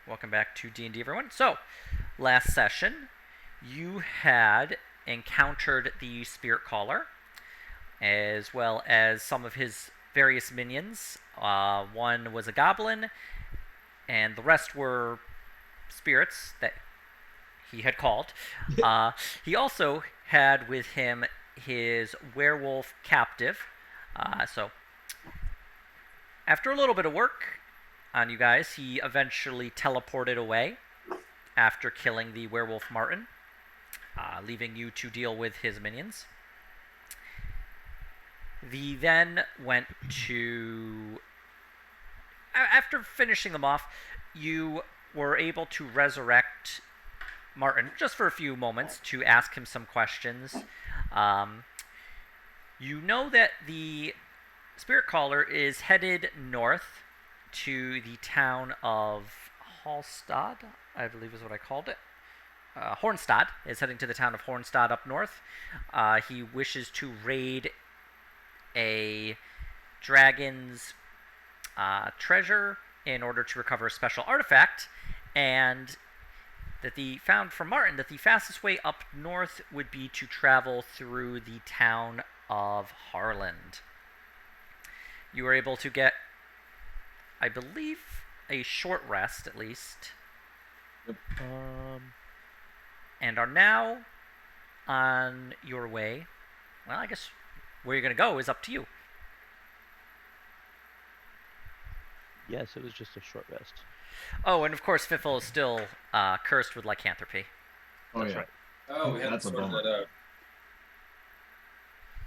Welcome back to D&D, everyone. So, last session, you had encountered the Spirit Caller, as well as some of his various minions. One was a goblin, and the rest were spirits that he had called. He also had with him his werewolf captive. So, after a little bit of work on you guys, he eventually teleported away after killing the werewolf Martin, leaving you to deal with his minions. He then went to... After finishing them off, you were able to resurrect Martin just for a few moments to ask him some questions. You know that the Spirit Caller is headed north to the town of Hallstad, I believe is what I called it. Hornstad is heading to the town of Hornstad up north. He wishes to raid a dragon's treasure in order to recover a special artifact, and that found from Martin that the fastest way up north would be to travel through the town of Harland. You were able to get, I believe, a short rest at least. Yep. And are now on your way. Well, I guess where you're going to go is up to you. Yes, it was just a short rest. Oh, and of course, Fiffle is still cursed with lycanthropy. Oh, That's yeah. right. Oh, we haven't That's a sorted bummer. that out.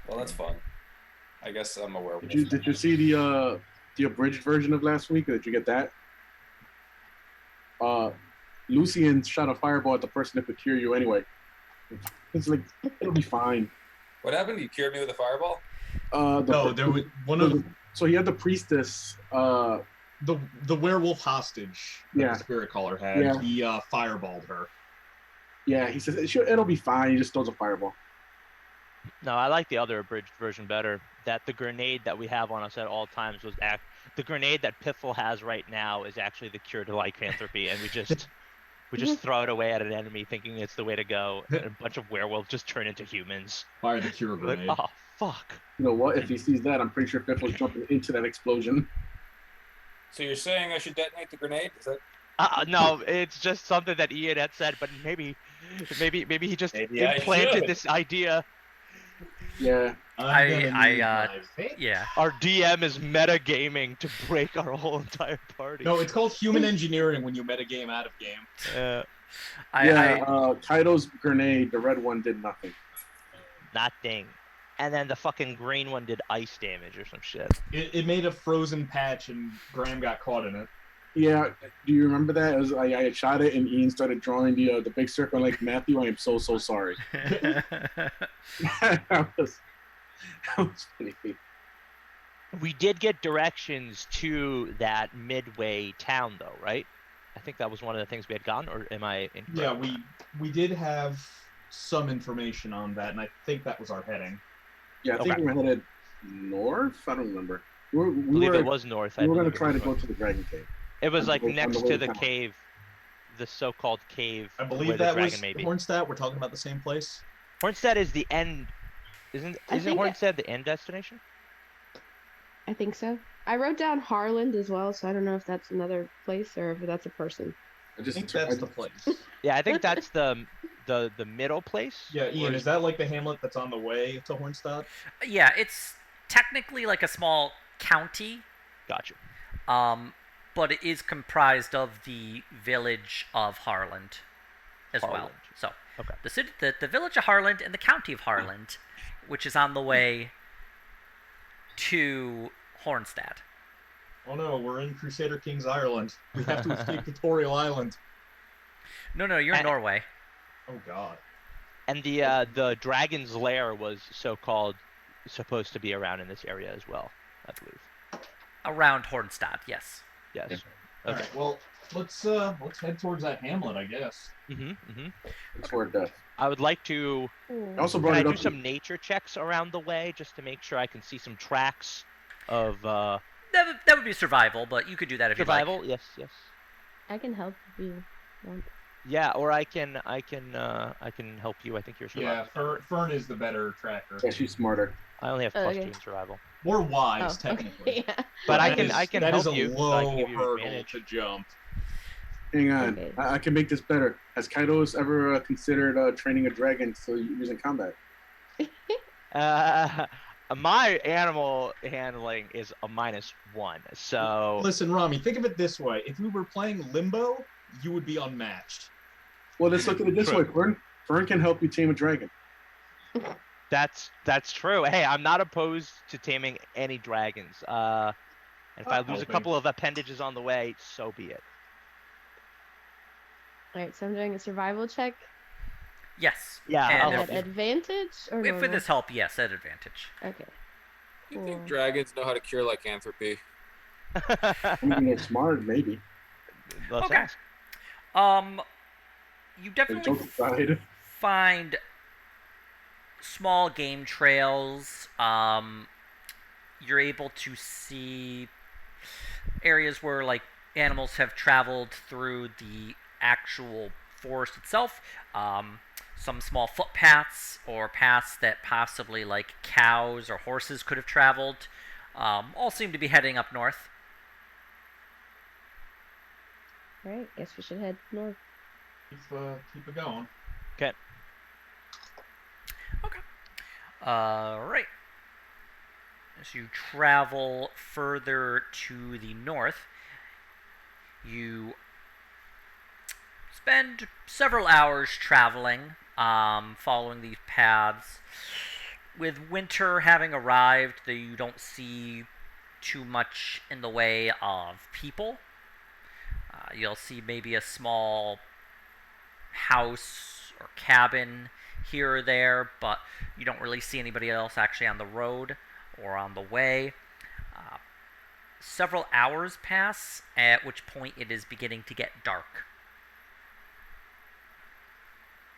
Well, that's fun. I guess I'm aware. Did you see the abridged version of last week? Did you get that? Lucian shot a fireball at the person that could cure you anyway. It's like, it'll be fine. What happened? You cured me with a fireball? There was one of So he had the priestess. the werewolf hostage that Yeah. the Spirit Caller had. Yeah. He fireballed her. Yeah, he says it'll be fine. He just throws a fireball. No, I like the other abridged version better. That the grenade that we have on us at all times was the grenade that Piffle has right now is actually the cure to lycanthropy, and we just throw it away at an enemy thinking it's the way to go, and a bunch of werewolves just turn into humans. Fire the cure Like, grenade. oh fuck. You know what? If he sees that, I'm pretty sure Fiffle's jumping into that explosion. So you're saying I should detonate the grenade? Is that? No, it's just something that Ian had said, but maybe he just Maybe I implanted should. this idea. Yeah. I'm gonna need my fate. Yeah. Our DM is metagaming to break our whole entire party. No, it's called human engineering when you metagame out of game. Kaido's grenade, the red one, did nothing. Nothing. And then the fucking green one did ice damage or some shit. It made a frozen patch and Graham got caught in it. Yeah, do you remember that? It was, I had shot it, and Ian started drawing the big circle. I'm like, Matthew, I am so sorry. that was funny. We did get directions to that midway town, though, right? I think that was one of the things we had gotten, or am I incorrect? Yeah, we did have some information on that, and I think that was our heading. Yeah, I think Okay. we were headed north. I don't remember. I believe it was north. We were going to believe try it to was go north. to the Dragon Cave. It was like on the next way to to the town. cave, the so-called cave. I where believe the that dragon was may be. Hornstat. We're talking about the same place. Hornstead is the end. Isn't think Hornstead the end destination? I think so. I wrote down Harland as well, so I don't know if that's another place or if that's a person. I think that's the place. Yeah, I think that's the middle place. Yeah, Ian, Or is that like the hamlet that's on the way to Hornstadt? Yeah, it's technically like a small county, Gotcha. but it is comprised of the village of Harland as well. Harland. So Okay. the village of Harland and the county of Harland, which is on the way to Hornstad. Oh no, we're in Crusader Kings Ireland. We have to escape Tutorial Island. No, you're in Norway. Oh god. And the dragon's lair was supposed to be around in this area as well, I believe. Around Hornstad, yes. Yes. Yeah. Okay. Alright, well, let's head towards that hamlet, I guess. It's where death. I would like to. I also Can brought I it do up. some nature checks around the way just to make sure I can see some tracks of That would be survival, but you could do that if survival? you like. Yes. I can help if you want. Yeah, or I can help you. I think you're Yeah, survival. Fern is the better tracker. Yeah, she's smarter. I only have Oh, +2 okay. in survival. More wise, Oh, technically. okay, yeah. But I That can is help a you, so low I can give you hurdle advantage. to jump. Hang on, Okay. I can make this better. Has Kaidos ever considered training a dragon so using combat? My animal handling is a -1, so Listen, Rami, think of it this way: if we were playing Limbo, you would be unmatched. Well, let's look at it this way. Fern can help you tame a dragon. that's true. Hey, I'm not opposed to taming any dragons. And if I lose a Helping. couple of appendages on the way, so be it. Alright, so I'm doing a survival check. Yes. Yeah, And I'll At help you. advantage or if normal? with this help, yes, at advantage. Okay. Do you think Cool. dragons know how to cure lycanthropy? I mean, they're smart, maybe. Let's Okay. ask. You The definitely joke aside. find small game trails. You're able to see areas where like animals have traveled through the actual forest itself. Some small footpaths or paths that possibly like cows or horses could have traveled. All seem to be heading up north. Alright, guess we should head north. Keep it going. Okay. Right. As you travel further to the north, you spend several hours traveling, following these paths. With winter having arrived, you don't see too much in the way of people. You'll see maybe a small house or cabin here or there, but you don't really see anybody else actually on the road or on the way. Several hours pass, at which point it is beginning to get dark.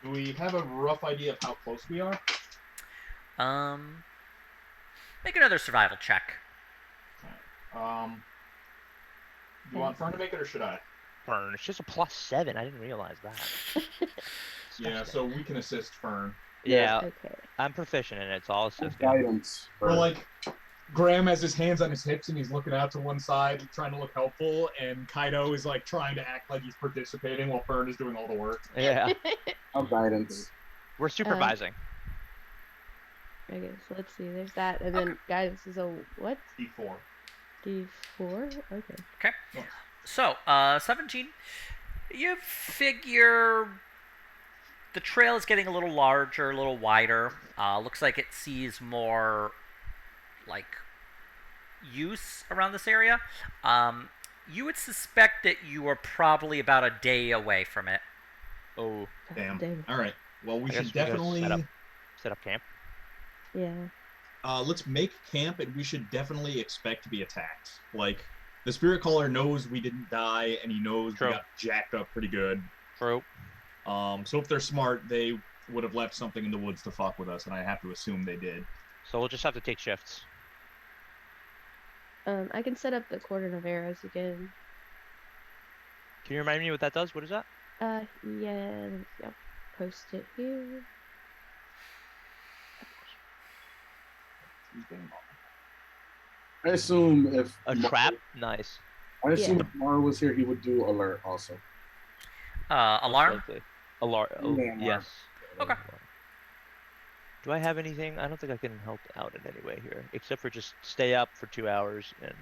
Do we have a rough idea of how close we are? Make another survival check. You want Fern to make it or should I? Burn. It's just a +7. I didn't realize that. Yeah, so we can assist Fern. Yeah, Okay. I'm proficient in it, so I'll assist you. Guidance. Or like, Graham has his hands on his hips and he's looking out to one side, trying to look helpful, and Kaido is like trying to act like he's participating while Fern is doing all the work. Yeah, Of guidance. we're supervising. Okay, so let's see. There's that, and then guidance is a what? D4. D4. Okay. Okay. So, 17. You figure the trail is getting a little larger, a little wider. Looks like it sees more, like, use around this area. You would suspect that you are probably about a day away from it. Oh, Damn. All right. Well, we I guess should we gotta definitely set up camp. Yeah. let's make camp, and we should definitely expect to be attacked. Like, the spirit caller knows we didn't die, and he knows True. we got jacked up pretty good. True. So if they're smart, they would have left something in the woods to fuck with us, and I have to assume they did. So we'll just have to take shifts. I can set up the cordon of arrows again. Can you remind me what that does? What is that? Yeah. Let me see. I'll post it here. I assume if A trap? Nice. I assume Yeah. if Mara was here, he would do alert also. Alarm? Alarm. Oh, Yeah, alarm. yes. Okay. Do I have anything? I don't think I can help out in any way here, except for just stay up for 2 hours and.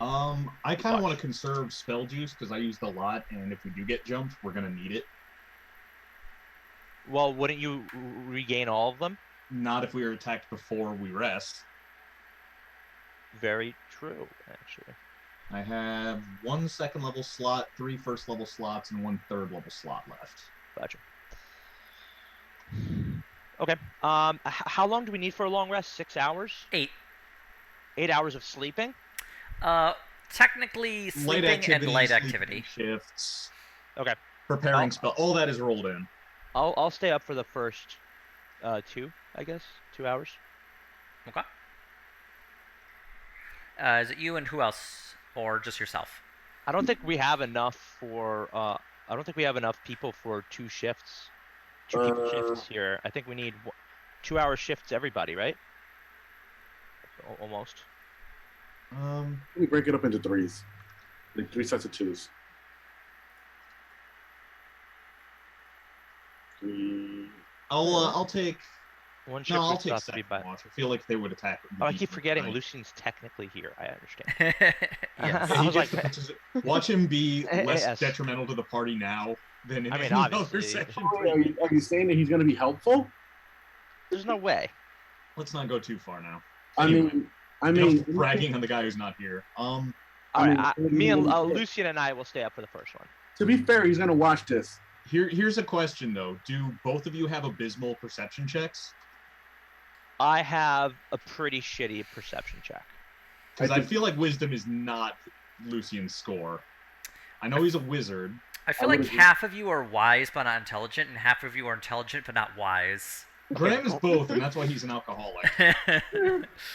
I kind of Watch. want to conserve spell juice because I used a lot, and if we do get jumped, we're gonna need it. Well, wouldn't you regain all of them? Not if we are attacked before we rest. Very true, actually. I have 1 second level slot, 3 first level slots, and 1 third level slot left. Gotcha. Okay. How long do we need for a long rest? 6 hours? 8. 8 hours of sleeping? Technically sleeping and light sleeping activity. shifts, Okay. preparing Oh. spell. All that is rolled in. I'll stay up for the first 2, I guess. 2 hours. Okay. Is it you and who else? Or just yourself? I don't think we have enough for. I don't think we have enough people for 2 shifts. 2 people shifts here. I think we need 2-hour shifts, everybody, right? Almost. We break it up into 3s, like 3 sets of 2s. 3. I'll take. One shift No, I'll would take have to be second by. watch. I feel like they would attack. Oh, I keep from forgetting behind. Lucian's technically here. I understand. Yes. Yeah, I he was just like, watch him be less Yes. detrimental to the party now than in I mean, any other obviously. session. Are you saying that he's going to be helpful? There's no way. Let's not go too far now. I Anyway, mean, enough bragging on the guy who's not here. All I mean, right, me and Lucian and I will stay up for the first one. to be fair, he's going to watch this. Here's a question though: do both of you have abysmal perception checks? I have a pretty shitty perception check. Because I feel like wisdom is not Lucian's score. I know he's a wizard. I feel like half of you are wise but not intelligent, and half of you are intelligent but not wise. Graham is both, and that's why he's an alcoholic. All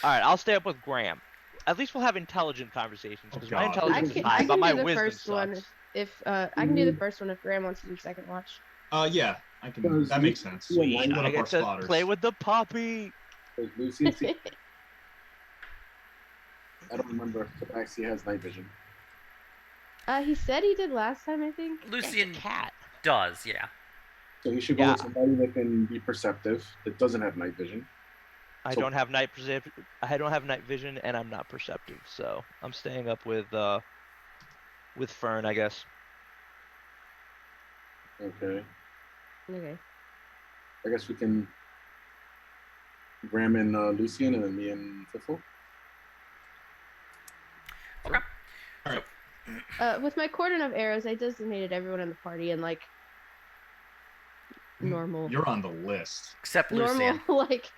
right, I'll stay up with Graham. At least we'll have intelligent conversations because my God. intelligence is high, I but can my do the wisdom first one sucks. if I can do the first one if Graham wants to do second watch. Yeah, I can. That makes sense. Yeah, We'll split I up our get to spotters. play with the puppy. Does Lucian see? I don't remember if the Tabaxi has night vision. He said he did last time, I think. Lucian It's a cat. does, yeah. So he should go Yeah. with somebody that can be perceptive, that doesn't have night vision. I So- don't have night vision, and I'm not perceptive, so I'm staying up with Fern, I guess. Okay. Okay. I guess we can Graham and Lucian, and then me and Fiffle. Okay. All right. With my cordon of arrows, I designated everyone in the party in like normal, You're on the list. Except normal Lucian. like,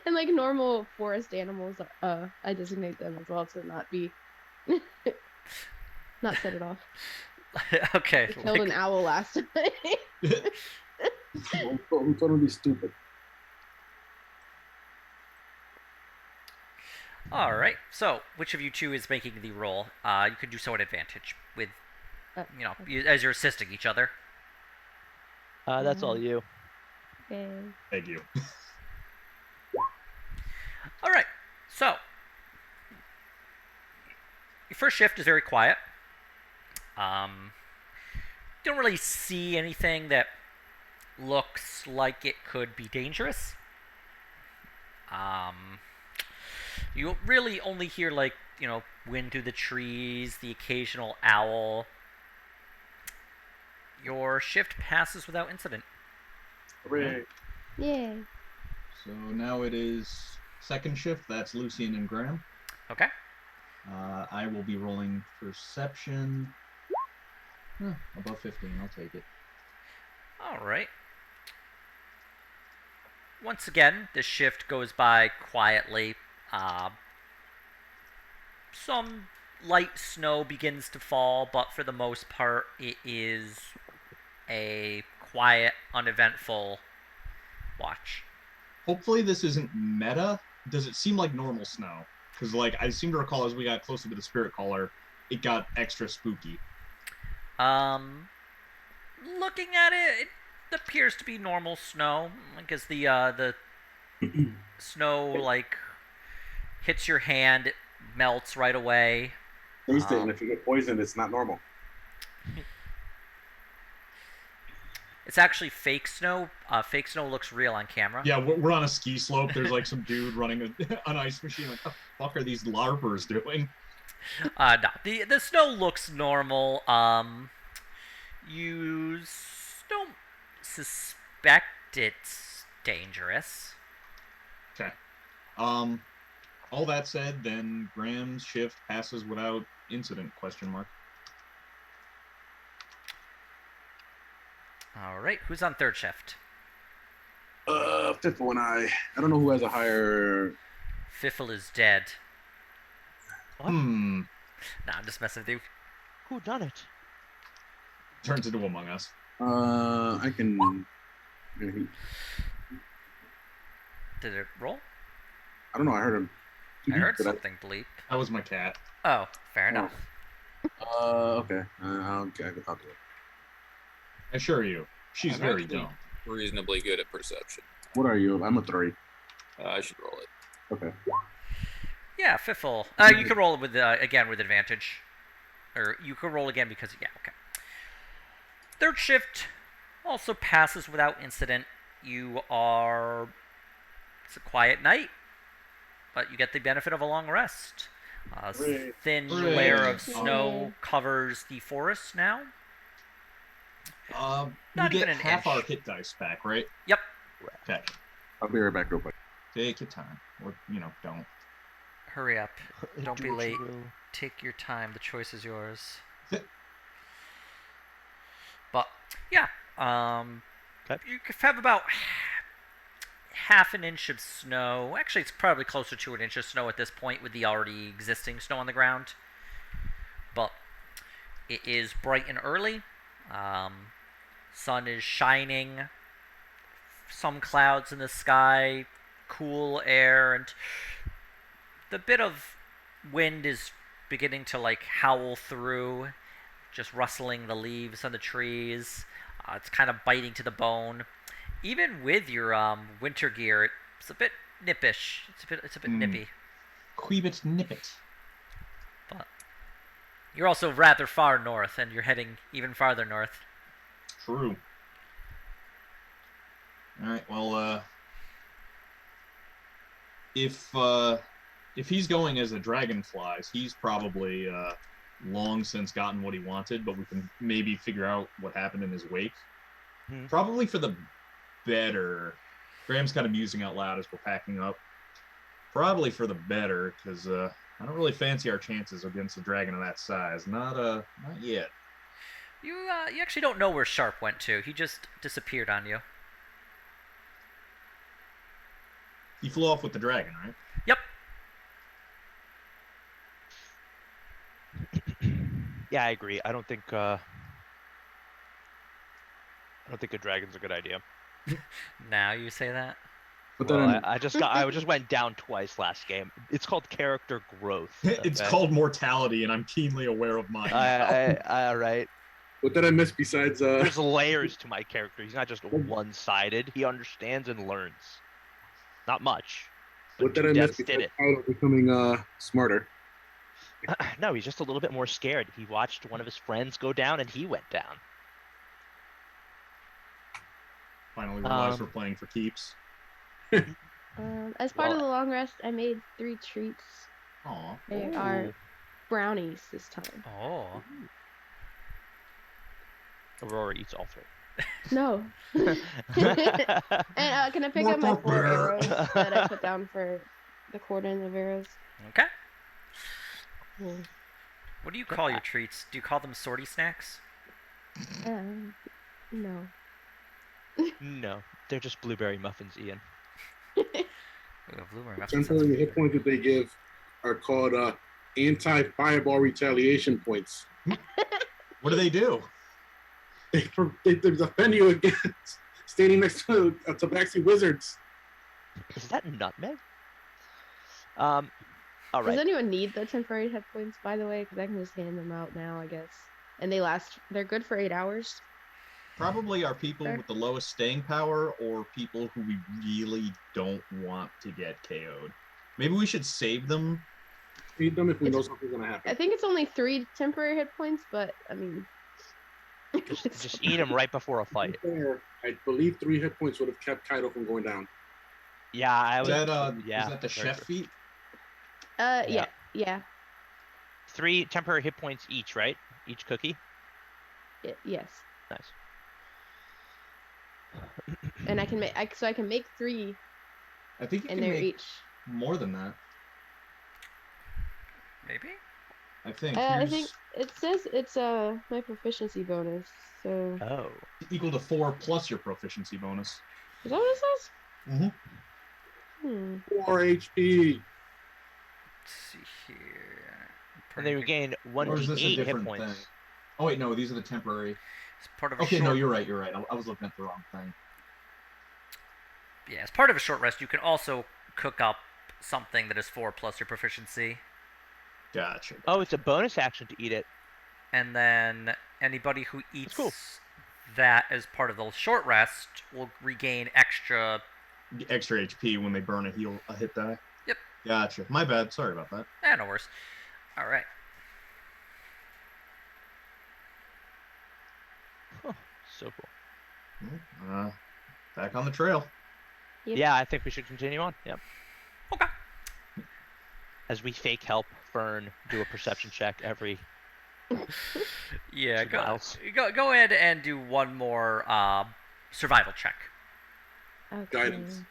and like normal forest animals. I designate them as well to not be, not set it off. Okay. I killed an owl last time. Who told him to be stupid? All right. So, which of you two is making the roll? You can do so at advantage with, as you're assisting each other. That's all you. Okay. Thank you. All right. So, your first shift is very quiet. Don't really see anything that looks like it could be dangerous. You really only hear wind through the trees, the occasional owl. Your shift passes without incident. Hooray. Yay. So now it is second shift. That's Lucian and Graham. Okay. I will be rolling perception. Above 15. I'll take it. All right. Once again, this shift goes by quietly. Some light snow begins to fall, but for the most part, it is a quiet, uneventful watch. Hopefully this isn't meta. Does it seem like normal snow? Because I seem to recall as we got closer to the spirit caller, it got extra spooky. Looking at it, it appears to be normal snow. Because the snow hits your hand, it melts right away. Taste it, and if you get poisoned, it's not normal. It's actually fake snow. Fake snow looks real on camera. Yeah, we're on a ski slope. There's some dude running an ice machine. What the fuck are these LARPers doing? No, the snow looks normal. You don't suspect it's dangerous. Okay. All that said, then Graham's shift passes without incident? ? All right, who's on third shift? Fiffle and I don't know who has a higher. Fiffle is dead. What? Nah, I'm just messing with you. Who done it? Turns into Among Us. I can. Did it roll? I don't know. I heard him I heard Did I- something bleep. That was my cat. Oh, fair enough. Okay. I can talk to it. I assure you, she's I'm very actually dumb. reasonably good at perception. What are you? I'm a 3. I should roll it. Okay. Yeah, Fiffle. You can roll it with again with advantage, or you can roll again because okay. Third shift also passes without incident. It's a quiet night, but you get the benefit of a long rest. A Hooray. thin Hooray. layer of Yay. snow covers the forest now. We Not get even an half inch. our hit dice back, right? Yep. Okay. I'll be right back real quick. Take your time, or don't. Hurry up. Don't Do be what you late. will. Take your time. The choice is yours. But yeah, Okay. you could have about half an inch of snow. Actually, it's probably closer to an inch of snow at this point with the already existing snow on the ground. But it is bright and early. Sun is shining. Some clouds in the sky. Cool air, and the bit of wind is beginning to howl through, just rustling the leaves on the trees. It's kind of biting to the bone. Even with your winter gear, it's a bit nippish. It's a bit nippy. Queebit nippet. But you're also rather far north, and you're heading even farther north. True. All right. Well, if he's going as the dragonflies, he's probably long since gotten what he wanted. But we can maybe figure out what happened in his wake. Probably for the better. Graham's kind of musing out loud as we're packing up. Probably for the better, because I don't really fancy our chances against a dragon of that size. Not yet. You actually don't know where Sharp went to. He just disappeared on you. He flew off with the dragon, right? Yep. Yeah, I agree. I don't think a dragon's a good idea. Now you say that. But Well, then I just went down twice last game. It's called character growth. It's okay? called mortality, and I'm keenly aware of mine. All right. what did I miss besides There's layers to my character. He's not just one-sided. He understands and learns. Not much. But what did I two miss deaths did besides it. Kaido becoming smarter? No, he's just a little bit more scared. He watched one of his friends go down, and he went down. Finally realized we're playing for keeps. As part of the long rest, I made 3 treats. Aw. They are brownies this time. Oh. Aurora eats all 3. No. And can I pick up my 4 arrows that I put down for the cordon of arrows? Okay. Yeah. What do you call your treats? Do you call them sortie snacks? No. No, they're just blueberry muffins, Ian. Ooh, blueberry muffins sounds Temporary hit weird. points that they give are called anti-fireball retaliation points. What do they do? They defend you against standing next to tabaxi wizards. Is that nutmeg? All Does right. anyone need the temporary hit points, by the way? Because I can just hand them out now, I guess. And they're good for 8 hours. Probably are people Fair. with the lowest staying power or people who we really don't want to get KO'd. Maybe we should save them. Need them if we know something's gonna I happen. think it's only 3 temporary hit points, but I mean. Just eat them right before a fight. I believe 3 hit points would have kept Kaido from going down. Yeah, I Is was. that, yeah, is that the very chef true. feat? Yeah. 3 temporary hit points each, right? Each cookie. Yes. Nice. And I can make 3, I think you and can they're make each. more than that. Maybe? I think. I Here's think it says it's my proficiency bonus. So Oh. equal to 4 plus your proficiency bonus. is that what it says? Mm-hmm. 4 HP. Let's see here. And they regain Or is this a 1d8 hit different points. thing? Oh wait, no, these are the temporary. It's part of a Okay, short... no, you're right. I was looking at the wrong thing. Yeah, as part of a short rest, you can also cook up something that is 4 plus your proficiency. Gotcha. Oh, it's a bonus action to eat it. And then anybody who eats cool. that as part of the short rest will regain extra HP when they burn a hit die. Yep. Gotcha. My bad. Sorry about that. No worries. All right. Huh. So cool. Back on the trail. Yep. Yeah, I think we should continue on. Yep. Okay. As we fake help Fern do a perception check every Yeah, 2 miles. go ahead and do one more survival check. Okay. Guidance.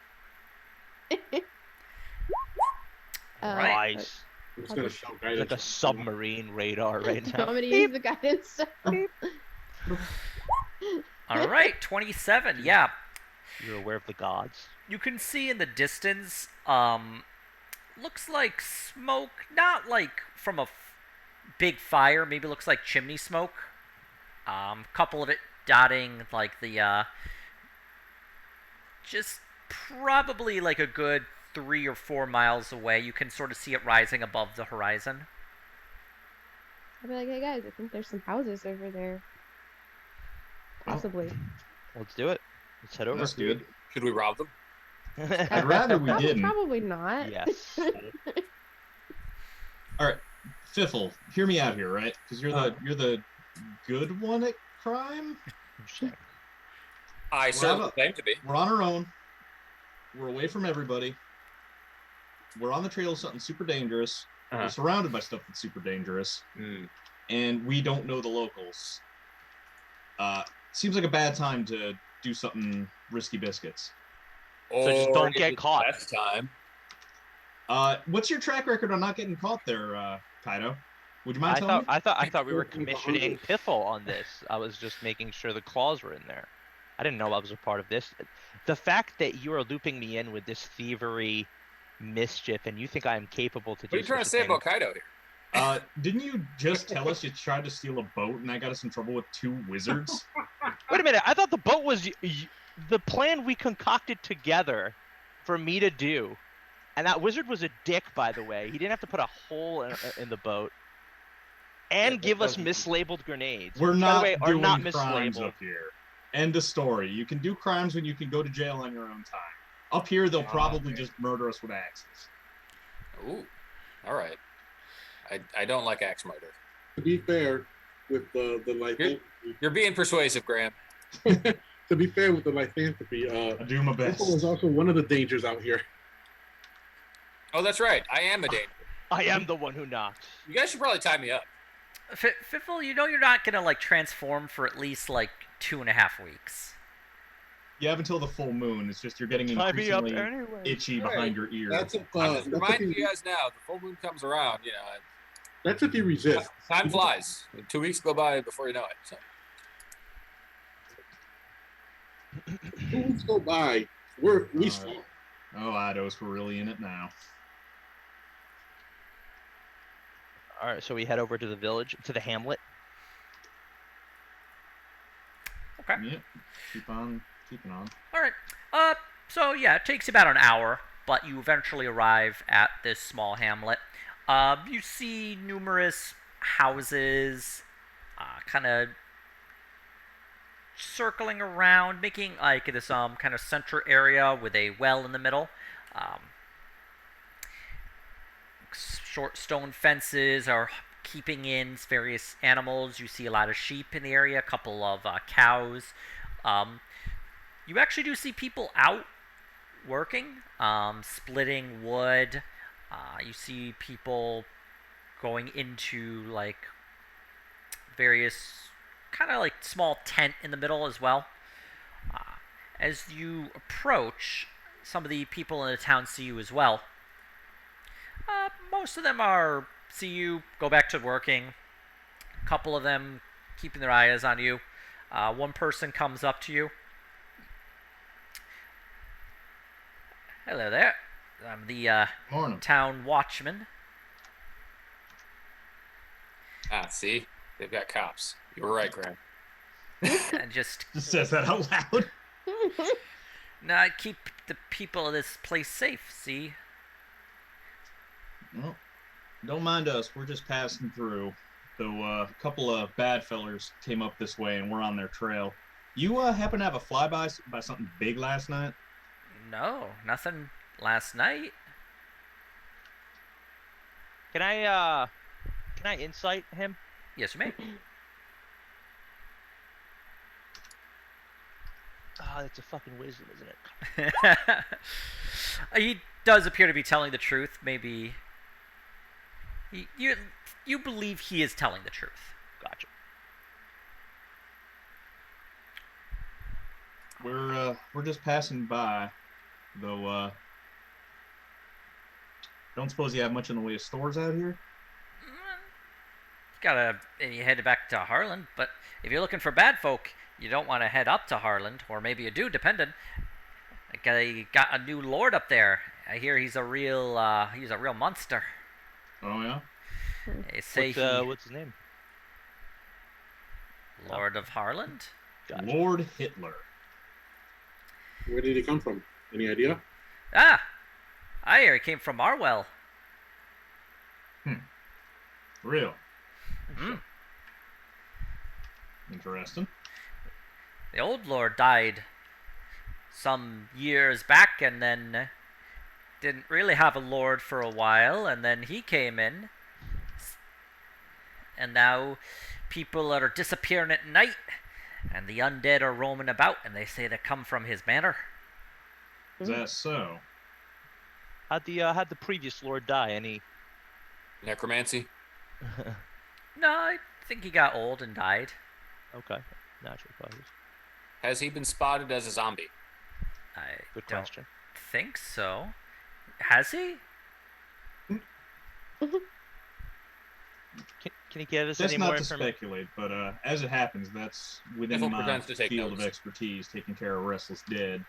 Nice. I'm just gonna shout It's guidance. like a submarine radar right Do you now. want me to use the guidance? All right, 27. Yeah, You're aware of the gods. you can see in the distance. Looks like smoke, not like from a big fire. Maybe looks like chimney smoke. Couple of it dotting like the just probably like a good 3 or 4 miles away. You can sort of see it rising above the horizon. I'll be like, hey guys, I think there's some houses over there. Possibly. Let's do it. Let's head over. That's good. Should we rob them? I'd rather we didn't. Probably not. Yes. All right, Fiffle, hear me out here, right? Because you're the good one at crime. Interesting. I certainly claim to be. We're on our own. We're away from everybody. We're on the trail of something super dangerous. We're surrounded by stuff that's super dangerous, and we don't know the locals. Seems like a bad time to do something risky biscuits. So just don't get caught. Last time. What's your track record on not getting caught there, Kaido? Would you mind telling me? I thought we were commissioning Piffle on this. I was just making sure the claws were in there. I didn't know I was a part of this. The fact that you are looping me in with this thievery mischief and you think I am capable to do What are you trying to say about Kaido here? Didn't you just tell us you tried to steal a boat and that got us in trouble with 2 wizards? Wait a minute. I thought the boat was the plan we concocted together for me to do. And that wizard was a dick, by the way. He didn't have to put a hole in the boat and give us mislabeled grenades. We're By not the way, are doing not crimes mislabeled. up here. End of story. You can do crimes when you can go to jail on your own time. Up here, they'll probably just murder us with axes. Ooh, all right. I don't like axe murder. To be fair, with the lycanthropy, You're being persuasive, Graham. to be fair with the lycanthropy, I do my best. Piffle is also one of the dangers out here. Oh, that's right. I am a danger. I am the one who knocked. You guys should probably tie me up. Fiffle, you know you're not gonna like transform for at least like 2.5 weeks. You have until the full moon. It's just you're getting Tie me up increasingly anyway. itchy behind your ear. That's if, I'm just that's if reminding you, you guys now, the full moon comes around, that's if you resist. time flies. 2 weeks go by before you know it. So. 2 weeks go by. We sleep. Oh, Eidos, we're really in it now. All right, so we head over to the village, to the hamlet. Okay. Yep. Keeping on. All right. So yeah, it takes about an hour, but you eventually arrive at this small hamlet. You see numerous houses, kind of circling around, making like this kind of center area with a well in the middle. Short stone fences are keeping in various animals. You see a lot of sheep in the area, a couple of cows. You actually do see people out working, splitting wood. You see people going into like various kind of like small tent in the middle as well. As you approach, some of the people in the town see you as well. Most of them see you, go back to working. A couple of them keeping their eyes on you. One person comes up to you. Hello there. I'm the Morning. town watchman. See? They've got cops. You were right, Graham. And just Says that out loud. no, I keep the people of this place safe. See, Well, don't mind us. We're just passing through. Though a couple of bad fellers came up this way, and we're on their trail. You happen to have a flyby by something big last night? No, nothing last night. Can I insight him? Yes, you may. Oh, that's a fucking wisdom, isn't it? He does appear to be telling the truth. Maybe you believe he is telling the truth. Gotcha. We're just passing by, though. Don't suppose you have much in the way of stores out here? You head back to Harland, but if you're looking for bad folk, you don't want to head up to Harland, or maybe you do, depending. You got a new lord up there. I hear he's a real monster. Oh yeah. They say What's his name? Lord of Harland. Gotcha. Lord Hitler. Where did he come from? Any idea? Ah, I hear he came from Arwell. Real. Mm. Interesting. The old lord died some years back, and then didn't really have a lord for a while, and then he came in, and now people are disappearing at night, and the undead are roaming about, and they say they come from his manor. Is that so? How'd the previous lord die? Any? Necromancy? No, I think he got old and died. Okay, natural causes. Has he been spotted as a zombie? I Good don't question. think so. Has he? Can you give us That's any not more to information? speculate, but as it happens, that's within Ethel my pretends to take field notes. of expertise, taking care of restless dead.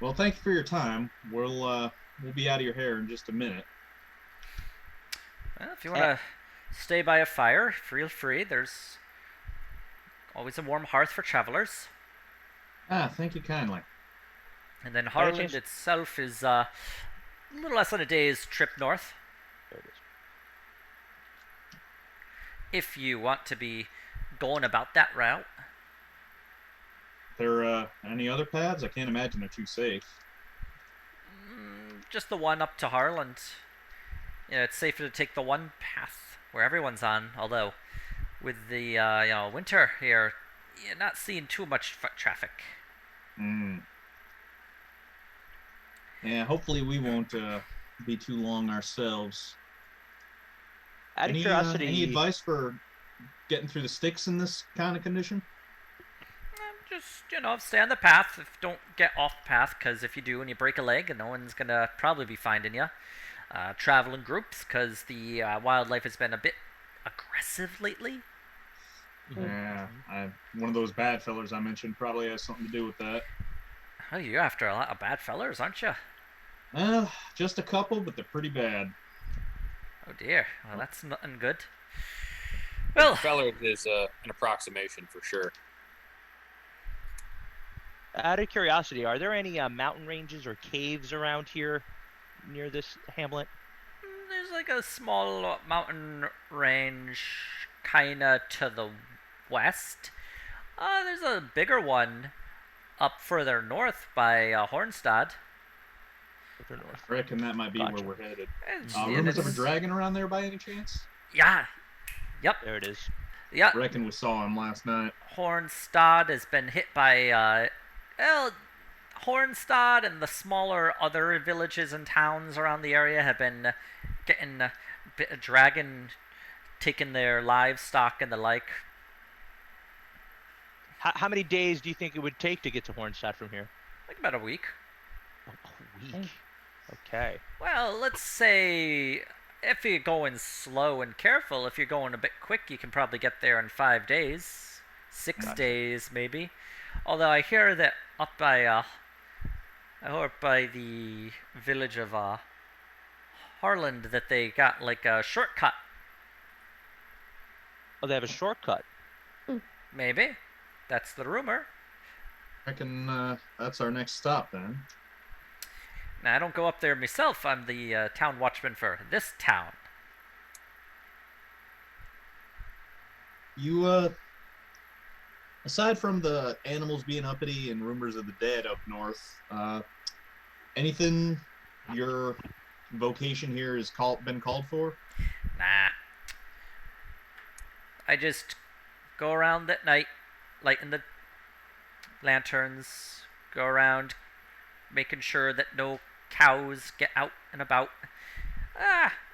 Well, thank you for your time. We'll be out of your hair in just a minute. Well, if you want to stay by a fire, feel free. There's always a warm hearth for travelers. Ah, thank you kindly. And then Any Harland chance- itself is a little less than a day's trip north. There it is. If you want to be going about that route. There any other paths? I can't imagine they're too safe. Just the one up to Harland. Yeah, it's safer to take the one path where everyone's on, although with the winter here, you're not seeing too much foot traffic. Yeah, hopefully we won't be too long ourselves. Out of Any curiosity, advice for getting through the sticks in this kind of condition? Just, stay on the path. Don't get off the path, because if you do and you break a leg, no one's going to probably be finding you. Travel in groups, because the wildlife has been a bit aggressive lately. Yeah, one of those bad fellers I mentioned probably has something to do with that. Oh, you're after a lot of bad fellers, aren't you? Just a couple, but they're pretty bad. Oh dear. Well, that's nothing good. Well, Feller is an approximation for sure. out of curiosity, are there any mountain ranges or caves around here near this hamlet? there's like a small mountain range kind of to the west. There's a bigger one up further north by Hornstad. Further north. I reckon that might be Gotcha. where we're headed. Yeah, Rumors of a that's- dragon around there by any chance? Yeah. Yep. There it is. Yeah. I reckon we saw him last night. Hornstad has been hit by Hornstad and the smaller other villages and towns around the area have been getting a bit of dragon taking their livestock and the like. How many days do you think it would take to get to Hornstadt from here? Like about a week. A week. Okay. Well, let's say if you're going slow and careful, if you're going a bit quick, you can probably get there in 5 days, 6 Gotcha. days maybe. Although I hear that up by the village of Harland that they got like a shortcut. Oh, they have a shortcut. Maybe. That's the rumor. I reckon that's our next stop then. Now, I don't go up there myself. I'm the town watchman for this town. You, aside from the animals being uppity and rumors of the dead up north, anything your vocation here has been called for? Nah. I just go around at night, lighting the lanterns, go around making sure that no cows get out and about.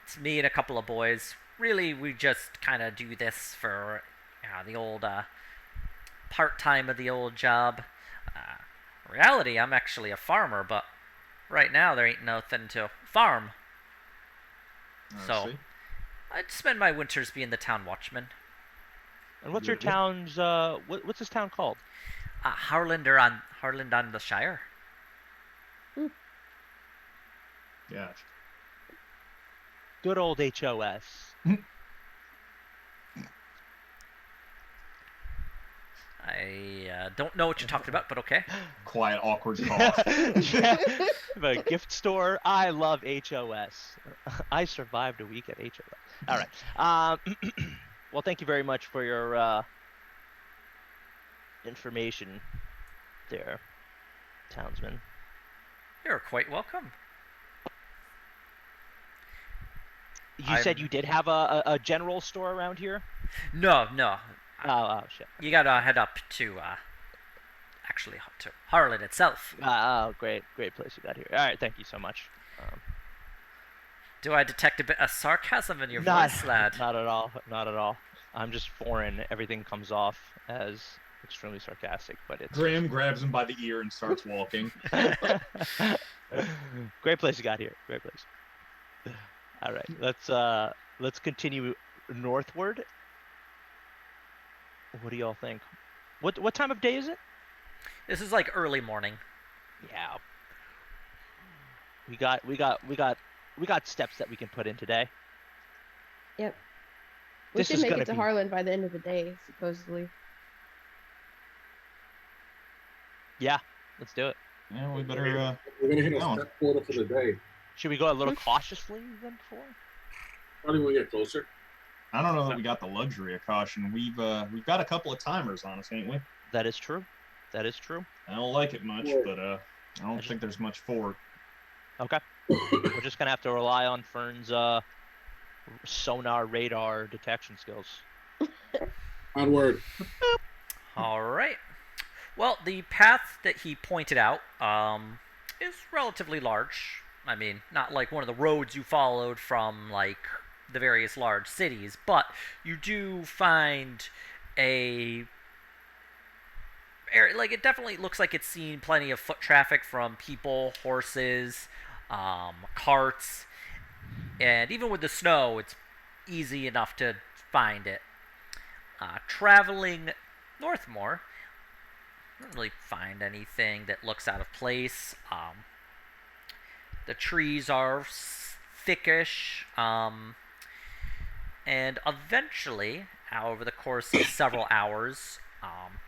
It's me and a couple of boys. Really, we just kind of do this for the old part-time of the old job. Reality, I'm actually a farmer, but right now there ain't nothing to farm. So I'd spend my winters being the town watchman. And what's your town's what's this town called? Harland on the Shire. Yeah. Good old HOS. I don't know what you're talking about, but okay. Quiet, awkward cough. The gift store. I love HOS. I survived a week at HOS. All right. Well, thank you very much for your information there, townsman. You're quite welcome. You said you did have a general store around here? No. Oh, shit. You gotta head up to, actually, to Harlan itself. Oh, great place you got here. All right, thank you so much. Do I detect a bit of sarcasm in your voice, lad? Not at all. I'm just foreign. Everything comes off as extremely sarcastic, but it's... Graham grabs him by the ear and starts walking. Great place you got here. Great place. All right, let's continue northward. What do y'all think? What time of day is it? This is like early morning. Yeah. We got steps that we can put in today. Yep. We should make it to Harlan by the end of the day, supposedly. Yeah, let's do it. Yeah, we better. We're gonna hit a step quota for the day. Should we go a little cautiously than before? Probably when we get closer. I don't know that we got the luxury of caution. We've got a couple of timers on us, ain't we? That is true. I don't like it much, but I don't think there's much for it. Okay. We're just gonna have to rely on Fern's sonar radar detection skills. Onward. All right. Well, the path that he pointed out is relatively large. I mean, not like one of the roads you followed from like the various large cities, but you do find it definitely looks like it's seen plenty of foot traffic from people, horses, carts, and even with the snow, it's easy enough to find it. Traveling north more, I don't really find anything that looks out of place. The trees are thickish, and eventually, over the course of several hours,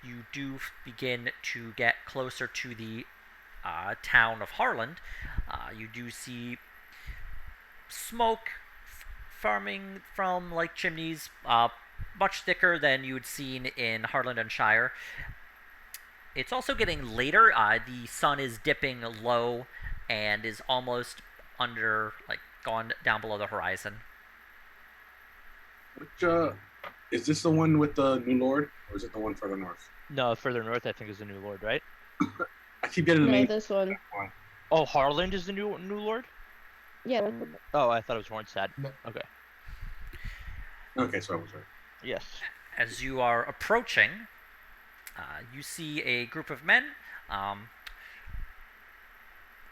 you do begin to get closer to the town of Harland. You do see smoke farming from like chimneys, much thicker than you had seen in Harland and Shire. It's also getting later. The sun is dipping low and is almost gone down below the horizon. Which, is this the one with the New Lord, or is it the one further north? No, further north I think is the New Lord, right? I keep getting the name. This one. Oh, Harland is the new Lord? Yeah. Oh, I thought it was Hornstad. No. Okay. Okay, so I was right. Yes. As you are approaching, you see a group of men.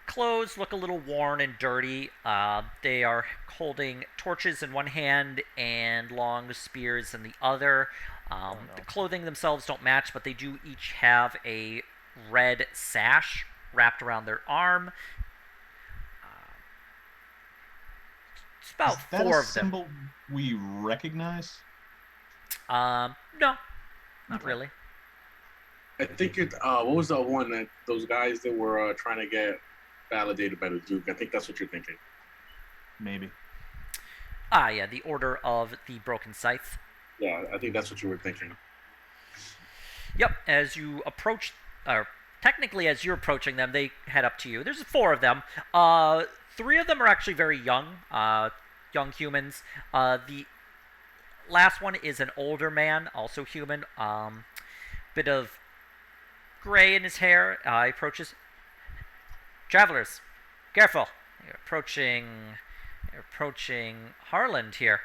Clothes look a little worn and dirty. They are holding torches in one hand and long spears in the other. The clothing themselves don't match, but they do each have a red sash wrapped around their arm. It's about Is that four a of them. symbol we recognize? No, not really. I think it. What was the one that those guys that were trying to get validated by the Duke. I think that's what you're thinking. Maybe. Ah, yeah, the Order of the Broken Scythe. Yeah, I think that's what you were thinking. Yep, as you approach, or technically as you're approaching them, they head up to you. There's 4 of them. 3 of them are actually very young, young humans. The last one is an older man, also human. Bit of gray in his hair. He approaches. Travelers, careful! You're approaching Harland here.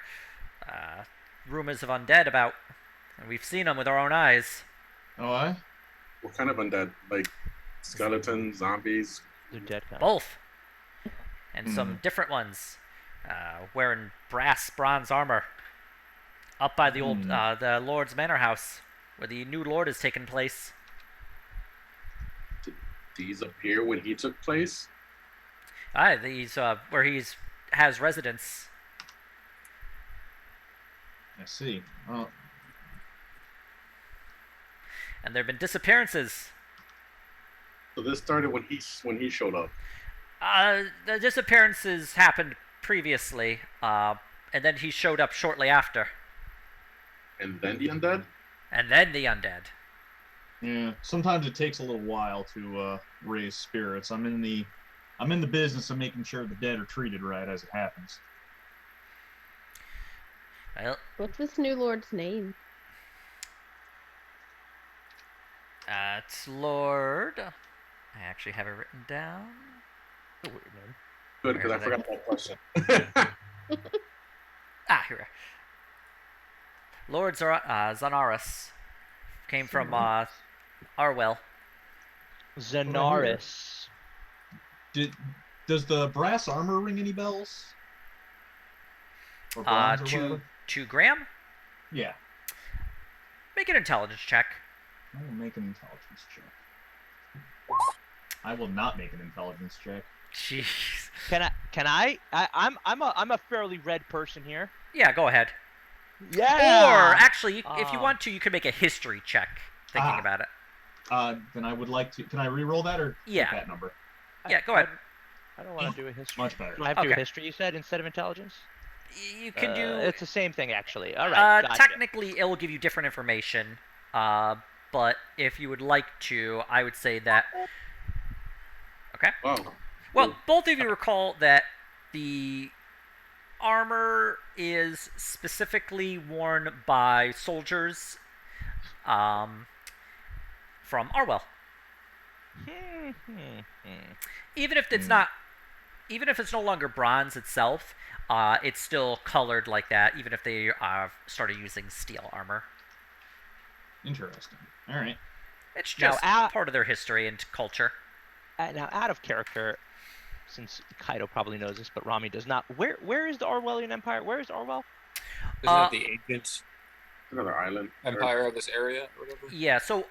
Rumors of undead about, and we've seen them with our own eyes. Oh, I? What kind of undead? Like skeletons, zombies? They're dead kind. Both, and some different ones, wearing bronze armor. Up by the old, the Lord's Manor House, where the new Lord has taken place. Did these appear when he took place? These, where has residence. I see. Well, And there have been disappearances. So this started when he showed up. The disappearances happened previously, and then he showed up shortly after. And then the undead? And then the undead. yeah. Sometimes it takes a little while to raise spirits. I'm in the business of making sure the dead are treated right as it happens. Well, What's this new lord's name? it's Lord. I actually have it written down. Weird name. Good, because I Where is forgot that question. Here we are. Lord Zanaris came from Arwell. Zenaris. Does the brass armor ring any bells? Or bronze or whatever? To Graham, Yeah. make an intelligence check. I will make an intelligence check. I will not make an intelligence check. Jeez. I'm a fairly red person here. Yeah, go ahead. Yeah. Or actually, if you want to, you could make a history check. Thinking about it. Then I would like to. Can I re-roll that or Yeah. keep that number? Yeah, go ahead. I don't want to do a history. Much better. Do I have to do a Okay. history, you said, instead of intelligence? You can do. It's the same thing, actually. All right. Gotcha. Technically, it will give you different information. But if you would like to, I would say that. Okay. Wow. Well, both of you recall that the armor is specifically worn by soldiers from Arwell. Even if it's not, even if it's no longer bronze itself, it's still colored like that. Even if they started using steel armor, Interesting. All right. it's Now, just part of their history and culture. Now, out of character, since Kaido probably knows this, but Rami does not. Where is the Orwellian Empire? Where is Orwell? Isn't it the ancient Another island. empire of this area or whatever? Yeah. So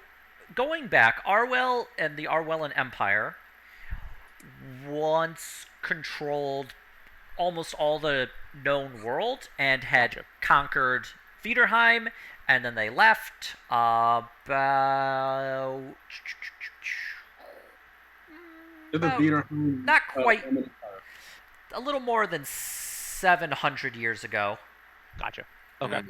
going back, Arwell and the Arwellan Empire once controlled almost all the known world and had Gotcha. conquered Viderheim, and then they left about Did the theater not quite Roman a little more than 700 years ago. Gotcha. Okay.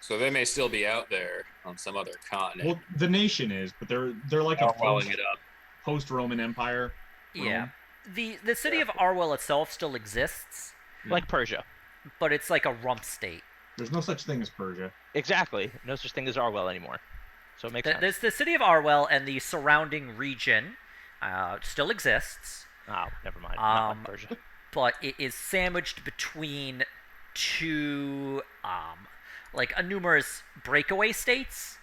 So they may still be out there on some other continent. Well, the nation is, but they're like a Welling it up. post-Roman Empire. Yeah. Rome. The city of Arwell itself still exists, Like Persia. but it's like a rump state. There's no such thing as Persia. Exactly. No such thing as Orwell anymore. So it makes sense. The city of Arwell and the surrounding region still exists, Oh, never mind. Not Um, like Persia. but it is sandwiched between two, like a numerous breakaway states.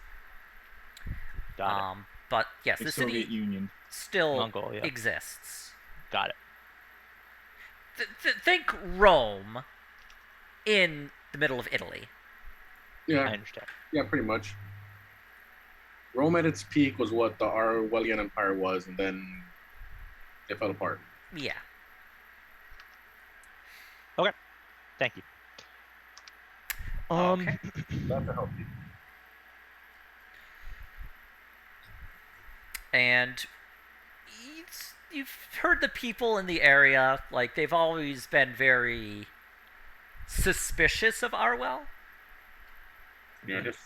Got But yes, Like the Soviet city Union. still Mongolia. exists. it. Got it. Think Rome in the middle of Italy. I Yeah, understand. yeah, pretty much. Rome at its peak was what the Arwellian Empire was, and then it fell apart. Yeah. Thank you. Okay. Glad to help you. And You've heard the people in the area, like, they've always been very suspicious of Arwell. Just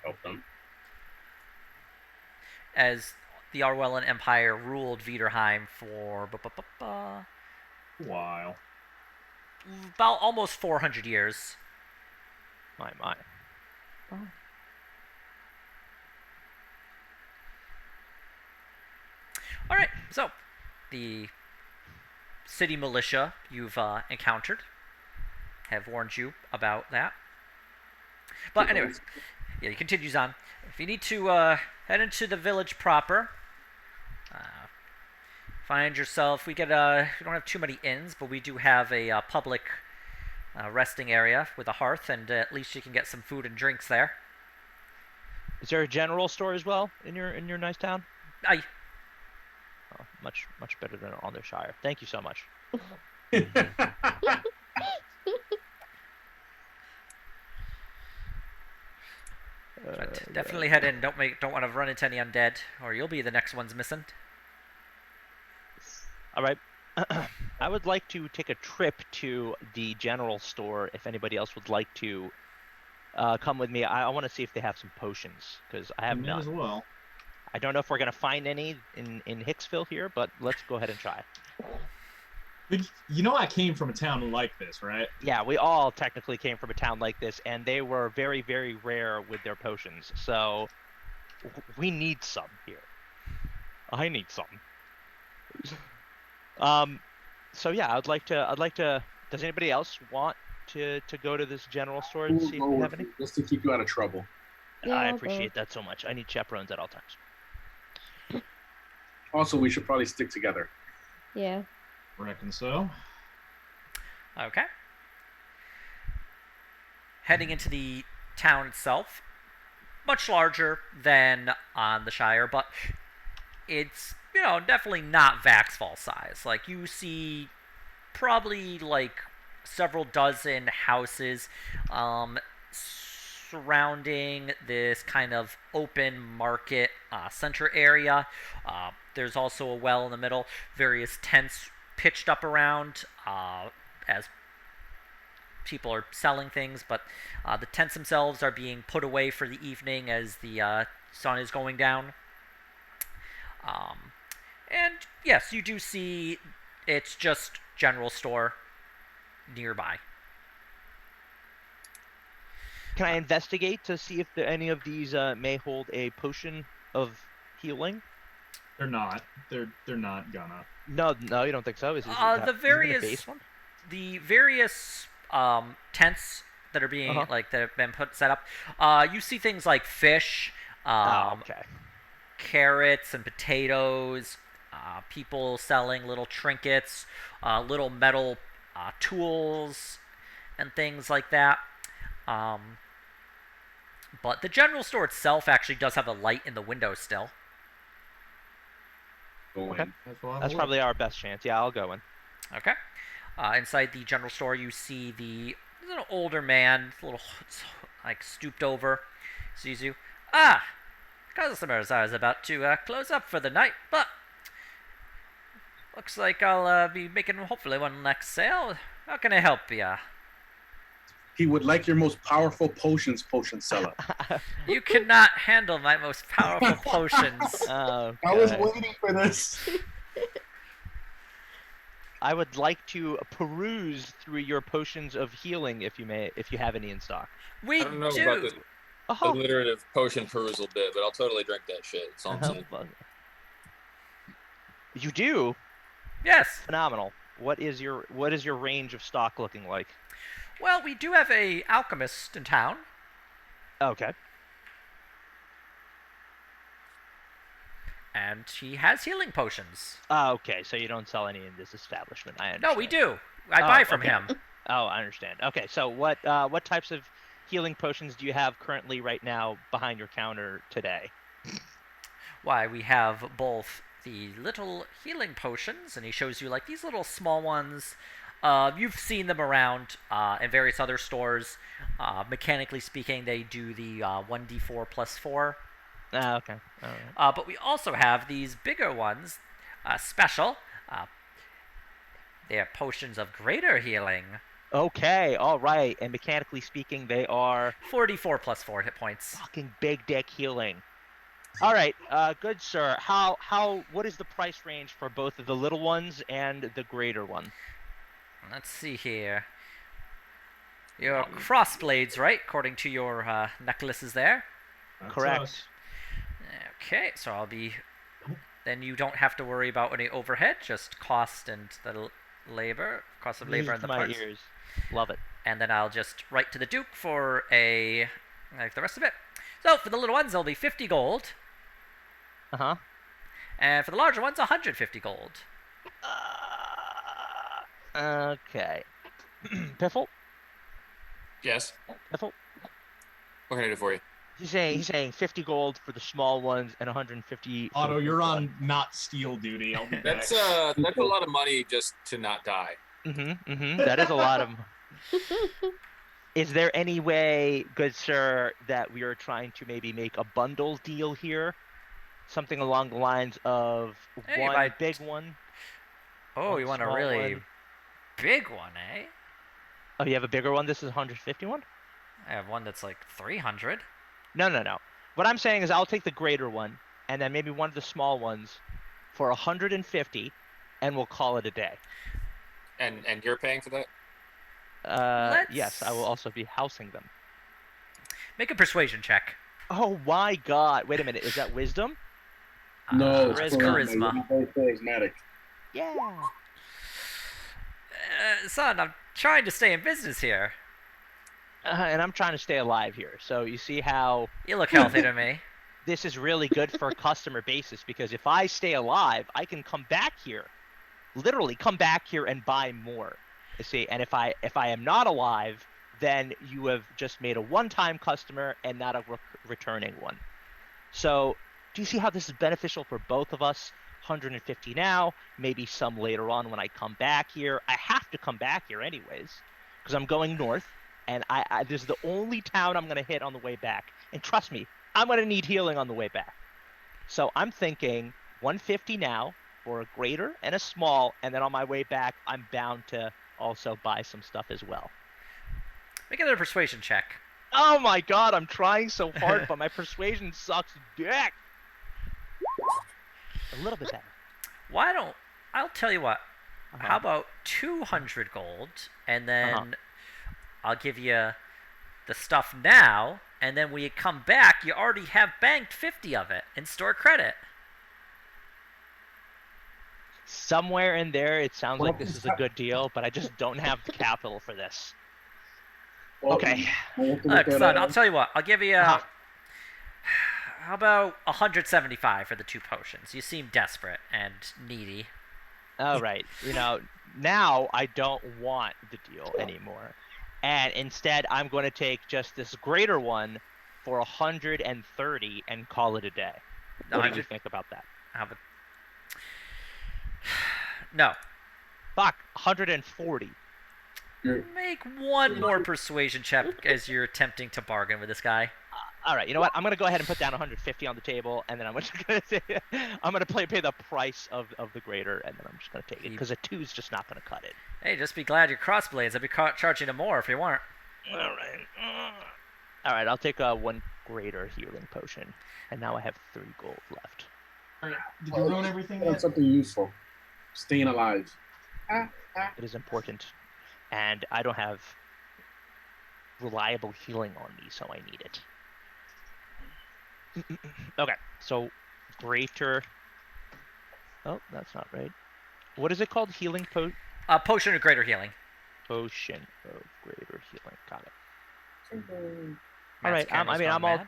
help them. As the Arwellan Empire ruled Viderheim for While. about almost 400 years. My. Oh. All right, so the city militia you've encountered have warned you about that. But anyway, yeah, he continues on. If you need to head into the village proper, find yourself. We don't have too many inns, but we do have a public resting area with a hearth, and at least you can get some food and drinks there. Is there a general store as well in your nice town? Aye. Oh, much better than Aldershire. Thank you so much. But definitely head in. Don't want to run into any undead, or you'll be the next ones missing. All right. I would like to take a trip to the general store. If anybody else would like to come with me, I want to see if they have some potions, because I have none. As well. I don't know if we're gonna find any in Hicksville here, but let's go ahead and try. You know, I came from a town like this, right? Yeah, we all technically came from a town like this, and they were very, very rare with their potions. So we need some here. I need some. So yeah, I'd like to. Does anybody else want to go to this general store and see if we have any? Just to keep you out of trouble. Yeah, I I'll appreciate that so much. I need chaperones at all times. Also, we should probably stick together. Yeah. Reckon so. Okay. Heading into the town itself, much larger than on the Shire, but it's, definitely not Vaxfall size. Like, you see probably, like, several dozen houses surrounding this kind of open market center area. There's also a well in the middle, various tents pitched up around as people are selling things, but the tents themselves are being put away for the evening as the sun is going down. And yes, you do see it's just general store nearby. Can I investigate to see if any of these may hold a potion of healing? They're not. They're not gonna. No, you don't think so? Is The various base one? The various tents that are being that have been set up. You see things like fish, okay. carrots and potatoes. People selling little trinkets, little metal tools, and things like that. But the general store itself actually does have a light in the window still. Okay. That's probably our best chance. Yeah, I'll go in. Okay. Inside the general store, you see there's an older man, a little like stooped over, sees you. Customers, I was about to close up for the night, but looks like I'll be making hopefully one next sale. How can I help you? He would like your most powerful potion seller. You cannot handle my most powerful potions. Okay. I was waiting for this. I would like to peruse through your potions of healing, if you have any in stock. We I don't know do. about this alliterative potion perusal bit, but I'll totally drink that shit. That's all I'm saying. You do? Yes. Phenomenal. What is your range of stock looking like? Well, we do have a alchemist in town. Okay. And he has healing potions. Okay, so you don't sell any in this establishment. I understand. No, we do. I buy from okay. him. Oh, I understand. Okay, so what types of healing potions do you have currently right now behind your counter today? Why, we have both the little healing potions, and he shows you like these little small ones. You've seen them around in various other stores. Mechanically speaking, they do the 1d4 plus 4 Okay. All right. But we also have these bigger ones, special. They are potions of greater healing. Okay. All right. And mechanically speaking, they are 44 plus 4 hit points. fucking big dick healing. All right. Good sir. What is the price range for both of the little ones and the greater one? Let's see here. Your crossblades, right? According to your necklaces there. That's Correct. us. Okay, so I'll be. Then you don't have to worry about any overhead, just cost and the labor, cost of labor and the my parts. ears. Love it. And then I'll just write to the Duke for like the rest of it. So for the little ones, there'll be 50 gold, Uh-huh. and for the larger ones, 150 gold. Okay. Piffle? Yes. Piffle? What can I do for you? He's saying 50 gold for the small ones and 150. for Otto, the you're big on not steal duty. I'll be back. That's a lot of money just to not die. one. That is a lot of. Is there any way, good sir, that we are trying to maybe make a bundle deal here? Something along the lines of Hey, one by- big one. Oh, One you want a small really one. big one, eh? Oh, you have a bigger one? This is 151? I have one that's like 300. No. What I'm saying is I'll take the greater one and then maybe one of the small ones for 150 and we'll call it a day. And you're paying for that? Yes, I will also be housing them. Make a persuasion check. Oh my god. Wait a minute. Is that wisdom? No, it's charisma. charisma. Very charismatic. Yeah. Son, I'm trying to stay in business here. And I'm trying to stay alive here. So you see how You look healthy to me. this is really good for a customer basis because if I stay alive, I can come back here. Literally come back here and buy more. You see, and if I am not alive, then you have just made a one-time customer and not a returning one. So, do you see how this is beneficial for both of us? 150 now, maybe some later on when I come back here. I have to come back here anyways because I'm going north. And this is the only town I'm going to hit on the way back. And trust me, I'm going to need healing on the way back. So I'm thinking 150 now for a greater and a small. And then on my way back, I'm bound to also buy some stuff as well. Make another persuasion check. Oh my god, I'm trying so hard, but my persuasion sucks dick. A little bit better. I'll tell you what. Uh-huh. How about 200 gold, and then I'll give you the stuff now, and then when you come back, you already have banked 50 of it in store credit. Somewhere in there, it sounds like this is a good deal, but I just don't have the capital for this. Well, Okay. Look, son, I'll tell you what. I'll give you Uh-huh. how about 175 for the 2 potions? You seem desperate and needy. All right. Now I don't want the deal anymore. And instead, I'm going to take just this greater one for 130 and call it a day. What do you think about that? No. Fuck, 140. Make one more persuasion check as you're attempting to bargain with this guy. All right, you know what? I'm going to go ahead and put down 150 on the table, and then I'm just going to pay the price of the greater, and then I'm just going to take it, because a 2 is just not going to cut it. Hey, just be glad you're crossblades. I'd be charging you more if you weren't. All right, I'll take one greater healing potion, and now I have 3 gold left. All right, did you ruin everything That's yet? something useful. Staying alive. It is important, and I don't have reliable healing on me, so I need it. Okay, so greater. Oh, that's not right. What is it called? Healing Potion of greater healing. potion of greater healing. Got it. Matt's right, camera's I mean, gone I'm all- mad.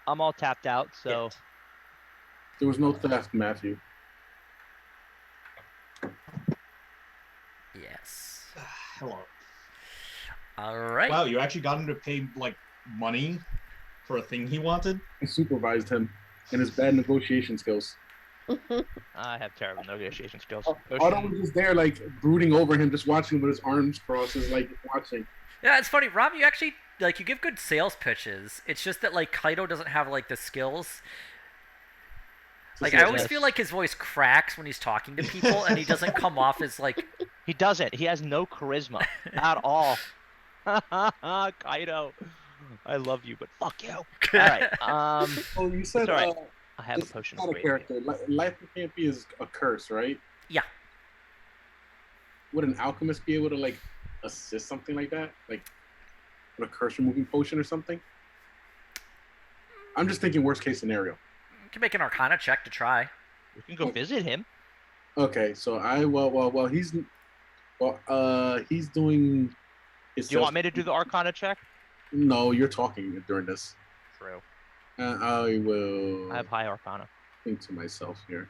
I'm all tapped out, so There was no theft, Matthew. Yes. Hello. All right. Wow, you actually got him to pay like money for a thing he wanted? I supervised him in his bad negotiation skills. I have terrible negotiation skills. Otto was just there, like, brooding over him, just watching with his arms crossed, just, like, watching. Yeah, it's funny, Rob. You actually you give good sales pitches. It's just that like Kaido doesn't have like the skills Like, I always feel like his voice cracks when he's talking to people, and he doesn't come off as, like... He doesn't. He has no charisma at all. Kaido, I love you, but fuck you. All right. Oh, you said right. I have a this potion. is not a character. Life can't be is a curse, right? Yeah. Would an alchemist be able to like assist something like that, like with a curse removing potion or something? I'm just thinking worst case scenario. You can make an Arcana check to try. We can go visit him. Okay, so he's doing. Do you want me to do the Arcana check? No, you're talking during this. True. I will. I have high Arcana. Think to myself here.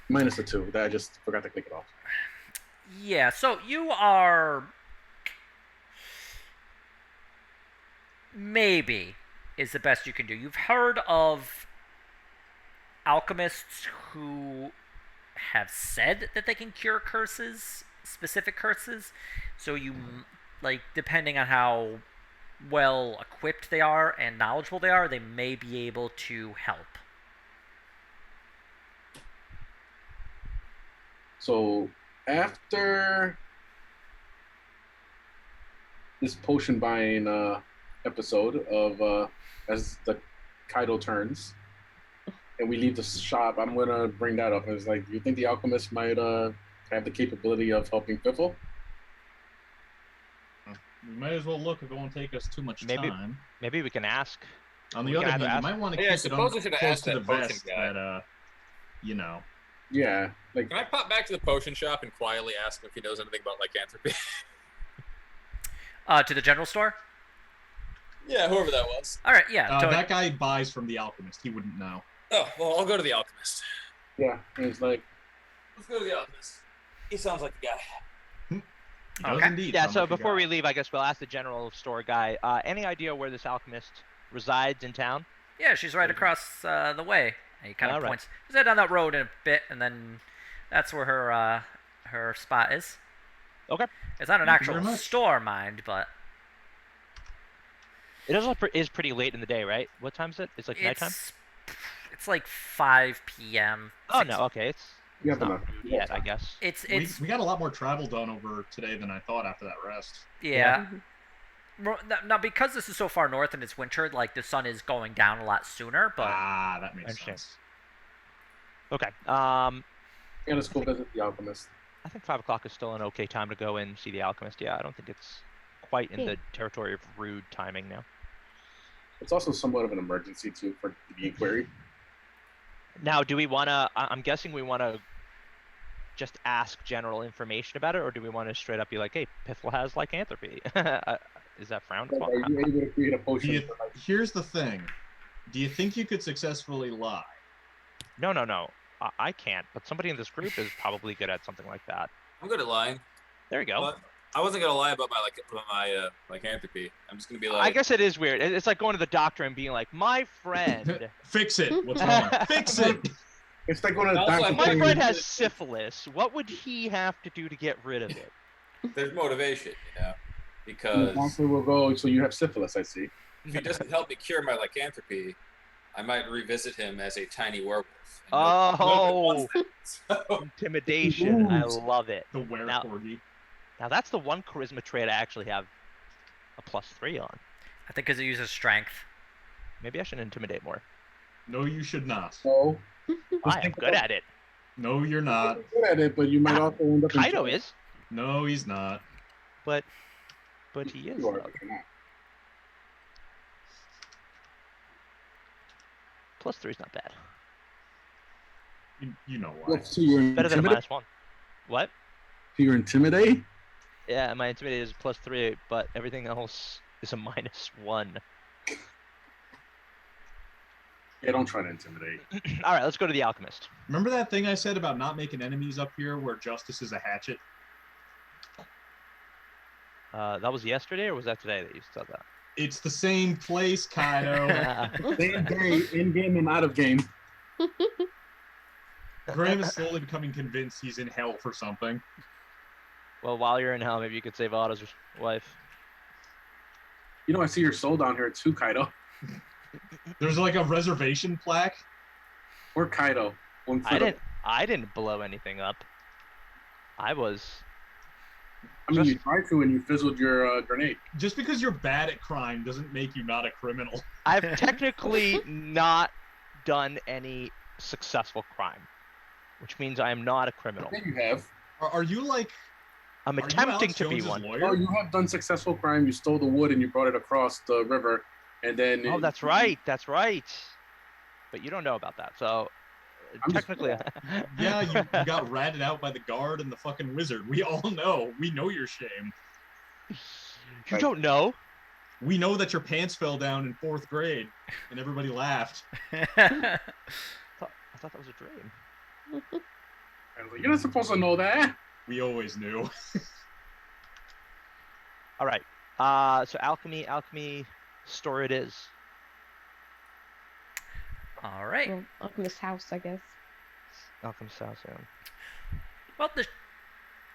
Minus the 2. That I just forgot to click it off. Yeah, so you are... Maybe is the best you can do. You've heard of alchemists who have said that they can cure curses, specific curses. So you, like, depending on how well equipped they are and knowledgeable they are, they may be able to help. So after this potion buying episode of as the Kaido turns and we leave the shop, I'm gonna bring that up. It's like, do you think the alchemist might have the capability of helping Piffle? We might as well look if it won't take us too much time. Maybe we can ask. On the other hand, you might want to keep it suppose we should close ask to the that potion vest guy. that, you know. Yeah, like Can I pop back to the potion shop and quietly ask him if he knows anything about lycanthropy? To the general store? Yeah, whoever that was. All right, yeah. That guy buys from the alchemist. He wouldn't know. Oh, well, I'll go to the alchemist. yeah, it's like Let's go to the alchemist. He sounds like the guy. He does Okay. indeed. Yeah. sound So like a before guy. we leave, I guess we'll ask the general store guy. Any idea where this alchemist resides in town? Yeah, she's right across the way. And he kind of All right. points. She's head down that road in a bit, and then that's where her spot is. Okay. It's not an Thank you very actual much. store, mind, but It is pretty late in the day, right? What time is it? It's like nighttime. it's like 5 p.m. Oh 6 no, okay, it's you have not enough. yet, I guess. It's We got a lot more travel done over today than I thought after that rest. yeah. Now, because this is so far north and it's winter, like the sun is going down a lot sooner. But That makes Understand. sense. Okay. Yeah, let's go visit the alchemist. I think 5 o'clock is still an okay time to go and see the alchemist. Yeah, I don't think it's quite in the territory of rude timing now. It's also somewhat of an emergency too for the inquiry. Now, do we want to? I'm guessing we want to just ask general information about it, or do we want to straight up be like, "Hey, Piffle has lycanthropy"? Is that frowned Like, upon? are you able to create a potion? Here's the thing. Do you think you could successfully lie? No. I can't. But somebody in this group is probably good at something like that. I'm good at lying. There you go. But I wasn't gonna lie about my lycanthropy. I'm just gonna be like, I guess it is weird. It's like going to the doctor and being like, "My friend, Fix it. What's wrong? Fix it. It's like going to the Also, doctor. my saying- friend has syphilis. What would he have to do to get rid of it?" there's motivation, The because doctor will go. So you have syphilis, I see. if he doesn't help me cure my lycanthropy, I might revisit him as a tiny werewolf. And Oh. no one wants that. So, Intimidation. I Ooh. love it. The were Now- corgi. Now that's the one charisma trait I actually have a +3 on. I think because it uses strength. Maybe I should intimidate more. No, you should not. So I am good at it. No, you're not. you're good at it, but you might also end up. in Kaido jail. is, No, he's not. but he is. You are, though. but you're not. +3 is not bad. You know why. Look, so you're Better than a intimidate. -1. What? So you're intimidate. Yeah, my intimidate is +3, but everything else is a -1. Yeah, don't try to intimidate. All right, let's go to the alchemist. Remember that thing I said about not making enemies up here where justice is a hatchet? That was yesterday, or was that today that you said that? It's the same place, Kaido. Same day, in game and out of game. Graham is slowly becoming convinced he's in hell for something. Well, while you're in hell, maybe you could save Otto's wife. You know, I see your soul down here too, Kaido. There's like a reservation plaque. Or Kaido. One for I didn't blow anything up. I mean, you just- tried to and you fizzled your grenade. Just because you're bad at crime doesn't make you not a criminal. I've technically not done any successful crime, which means I am not a criminal. Yeah, you have. Are you like? I'm Are you attempting Alex to be Jones's one. lawyer? Oh, you have done successful crime. You stole the wood and you brought it across the river, and then. Oh, that's right. That's right. But you don't know about that, so I'm just- technically. Yeah, you got ratted out by the guard and the fucking wizard. We all know. We know your shame. You don't know. We know that your pants fell down in 4th grade, and everybody laughed. I thought that was a dream. I was like, you're not supposed to know that. We always knew. All right. So alchemy store it is. All right. Well, Alchemist's house, I guess. Alchemist house. Yeah. Well, the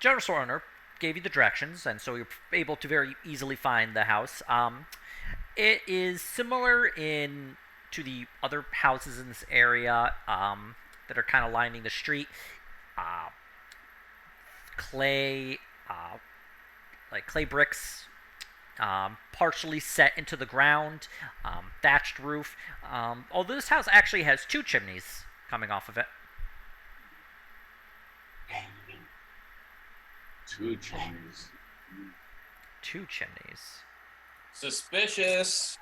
general store owner gave you the directions, and so you're able to very easily find the house. It is similar to the other houses in this area that are kind of lining the street. Clay, like clay bricks, partially set into the ground, thatched roof. Although this house actually has 2 chimneys coming off of it. 2 chimneys. 2 chimneys. Suspicious.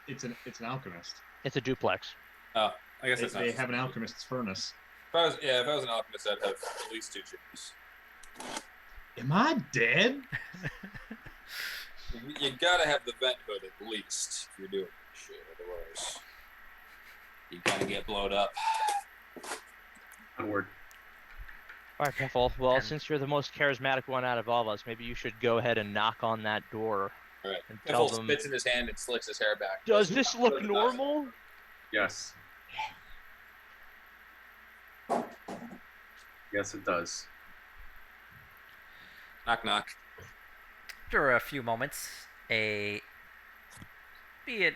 It's an alchemist. It's a duplex. Oh, I guess They, that's not. they have an alchemist's furnace. If I was an alchemist, I'd have at least 2 chimneys. Am I dead? You gotta have the vent hood at least if you're doing this shit. Otherwise, you kind of get blowed up. Onward. All right, Piffle. Well, since you're the most charismatic one out of all of us, maybe you should go ahead and knock on that door All right. and tell Piffle them. spits in his hand and slicks his hair back. Does this look normal? Yes. Yes, it does. Knock knock. After a few moments, an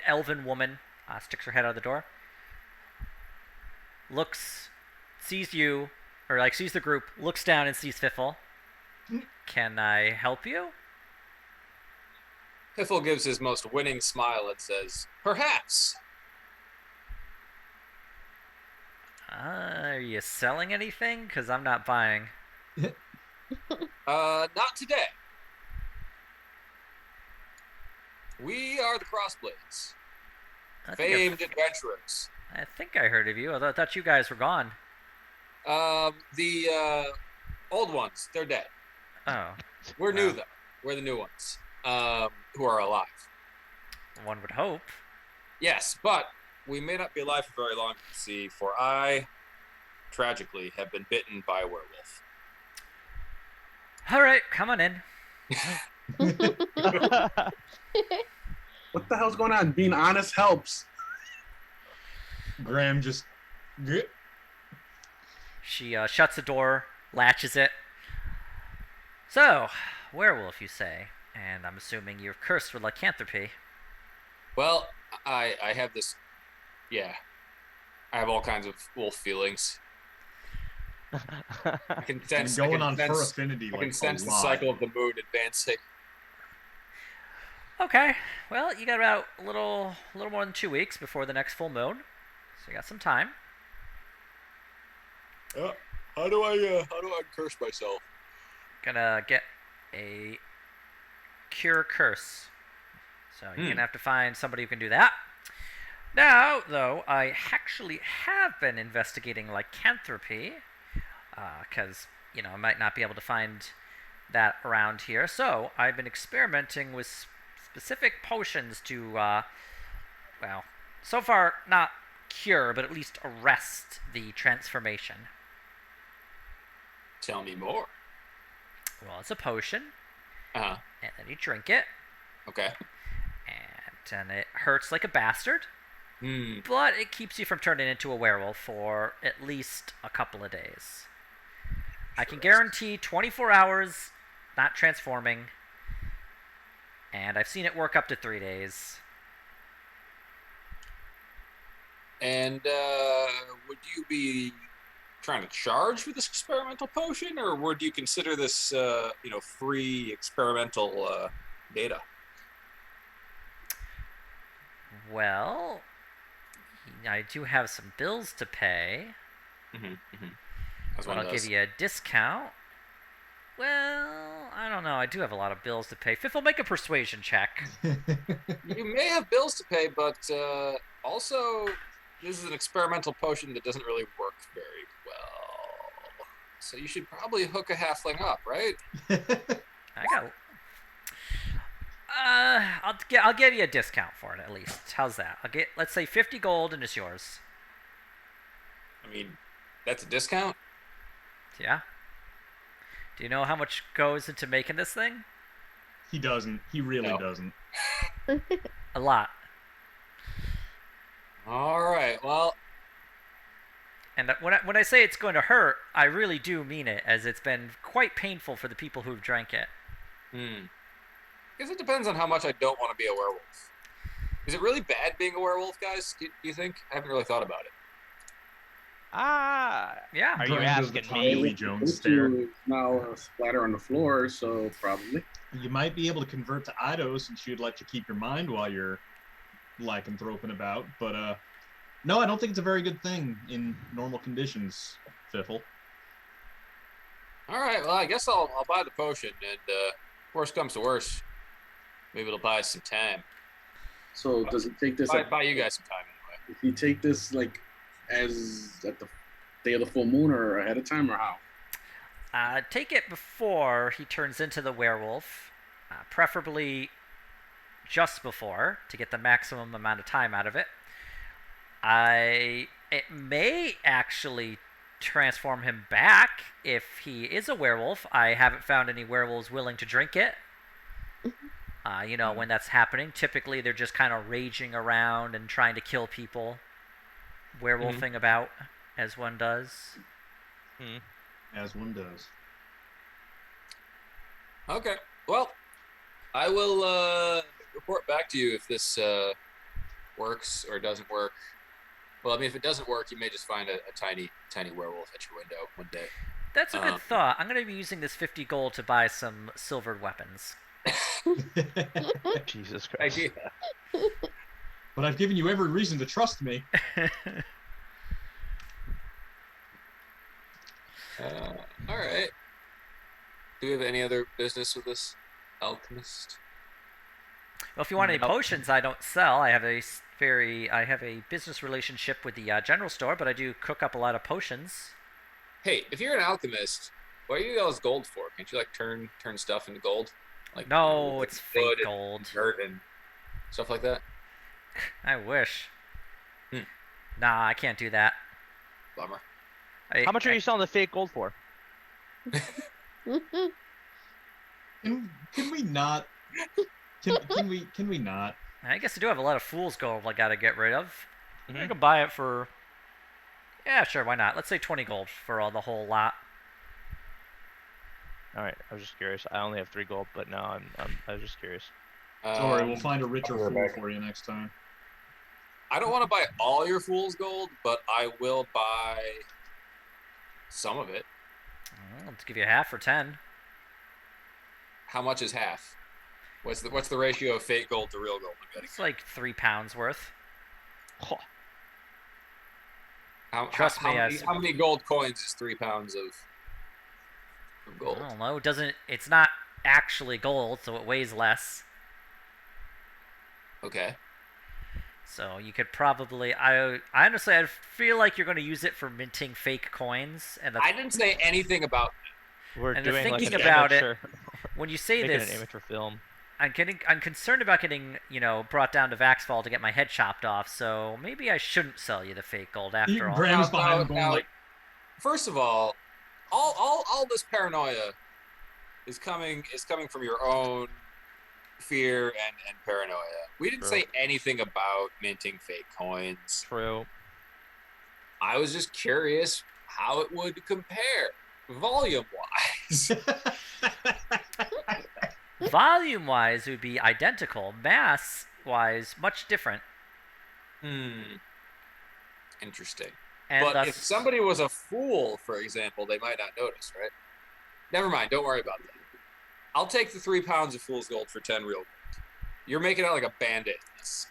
elven woman sticks her head out of the door, sees you, or like sees the group, looks down and sees Fiffle. Can I help you? Piffle gives his most winning smile and says, "Perhaps." Are you selling anything? Because I'm not buying. Not today. We are the Crossblades, I think famed adventurers. I think I heard of you. I thought you guys were gone. The old ones, they're dead. Oh, We're new Wow. though. We're the new ones, who are alive. one would hope. Yes, but we may not be alive for very long. See, for I, tragically, have been bitten by a werewolf. All right, come on in. What the hell's going on? Being honest helps. Graham just. She shuts the door, latches it. So, werewolf, you say, and I'm assuming you're cursed with lycanthropy. Well, I have this. Yeah, I have all kinds of wolf feelings. I can sense. Going I can on sense, fur affinity I like can sense a the lot. cycle of the moon advancing. Okay, well, you got about a little more than 2 weeks before the next full moon, so you got some time. How do I curse myself? Gonna get a cure curse. So you're gonna have to find somebody who can do that. Now, though, I actually have been investigating lycanthropy, because, I might not be able to find that around here. So I've been experimenting with specific potions to, so far not cure, but at least arrest the transformation. Tell me more. Well, it's a potion, Uh-huh. and then you drink it, Okay. and it hurts like a bastard, but it keeps you from turning into a werewolf for at least a couple of days. I can guarantee 24 hours, not transforming, and I've seen it work up to 3 days. And would you be trying to charge for this experimental potion, or would you consider this, free experimental data? Well, I do have some bills to pay, As but one I'll give does. you a discount. Well, I don't know. I do have a lot of bills to pay. Fifth will make a persuasion check. You may have bills to pay, but also this is an experimental potion that doesn't really work very well. So you should probably hook a halfling up, right? I got. I'll give you a discount for it at least. How's that? Let's say 50 gold and it's yours. I mean, that's a discount. Yeah. Do you know how much goes into making this thing? He doesn't. He really doesn't. A lot. All right. Well, And when I say it's going to hurt, I really do mean it, as it's been quite painful for the people who've drank it. I guess it depends on how much I don't want to be a werewolf. Is it really bad being a werewolf, guys? Do you think? I haven't really thought about it. Yeah. Are you Brian does the asking Tommy me? Lee Jones stare. Now splatter on the floor, so probably. You might be able to convert to Eidos, and she'd let you keep your mind while you're lycanthroping about. But no, I don't think it's a very good thing in normal conditions, Fiffle. All right. Well, I guess I'll buy the potion, and worst comes to worst, maybe it'll buy us some time. So does it take this? Buy you guys some time anyway. If you take this like as at the day of the full moon or ahead of time, or how? Take it before he turns into the werewolf, preferably just before, to get the maximum amount of time out of it. It may actually transform him back if he is a werewolf. I haven't found any werewolves willing to drink it. When that's happening, typically they're just kind of raging around and trying to kill people, werewolfing about, as one does. As one does. Okay. Well, I will report back to you if this works or doesn't work. Well, I mean, if it doesn't work, you may just find a tiny werewolf at your window one day. That's a good thought. I'm going to be using this 50 gold to buy some silvered weapons. Jesus Christ. Idea. But I've given you every reason to trust me. All right. Do we have any other business with this alchemist? Well, if you want any potions, I don't sell. I have a business relationship with the general store, but I do cook up a lot of potions. Hey, if you're an alchemist, what are you guys gold for? Can't you like turn stuff into gold? Like No, it's fake wood gold. and dirt and stuff like that. I wish. Nah, I can't do that. Bummer. How much are you selling the fake gold for? Can we not? Can we not? I guess I do have a lot of fool's gold I gotta get rid of. I can buy it for. Yeah, sure, why not? Let's say 20 gold for the whole lot. All right, I was just curious. I only have 3 gold, but no, I was just curious. Sorry, we'll find a richer I'll be fool back. for you next time. I don't want to buy all your fool's gold, but I will buy some of it. Let's give you half for 10. How much is half? What's the ratio of fake gold to real gold? It's like 3 pounds worth. Oh, Trust me, how many gold coins is 3 pounds of gold? I don't know. It's not actually gold, so it weighs less. Okay. So you could probably. I honestly, I feel like you're going to use it for minting fake coins, and I didn't say anything about we're And doing like thinking an about it, amateur, when you say making this, an amateur film. I'm concerned about getting brought down to Vaxfall to get my head chopped off. So maybe I shouldn't sell you the fake gold after all. Graham's Now- behind him going now- like, First of all this paranoia is coming from your own fear and paranoia. We didn't True. say anything about minting fake coins. True. I was just curious how it would compare volume wise. Volume-wise, it would be identical. Mass-wise, much different. Hmm. Mass-wise, much different. Okay. Volume-wise, it would be identical. Mass-wise, much different. All right. Well, Interesting. And but thus, if somebody was a fool, for example, they might not notice, right? Never mind. Don't worry about that. I'll take the 3 pounds of fool's gold for 10 real gold. You're making out like a bandit in this.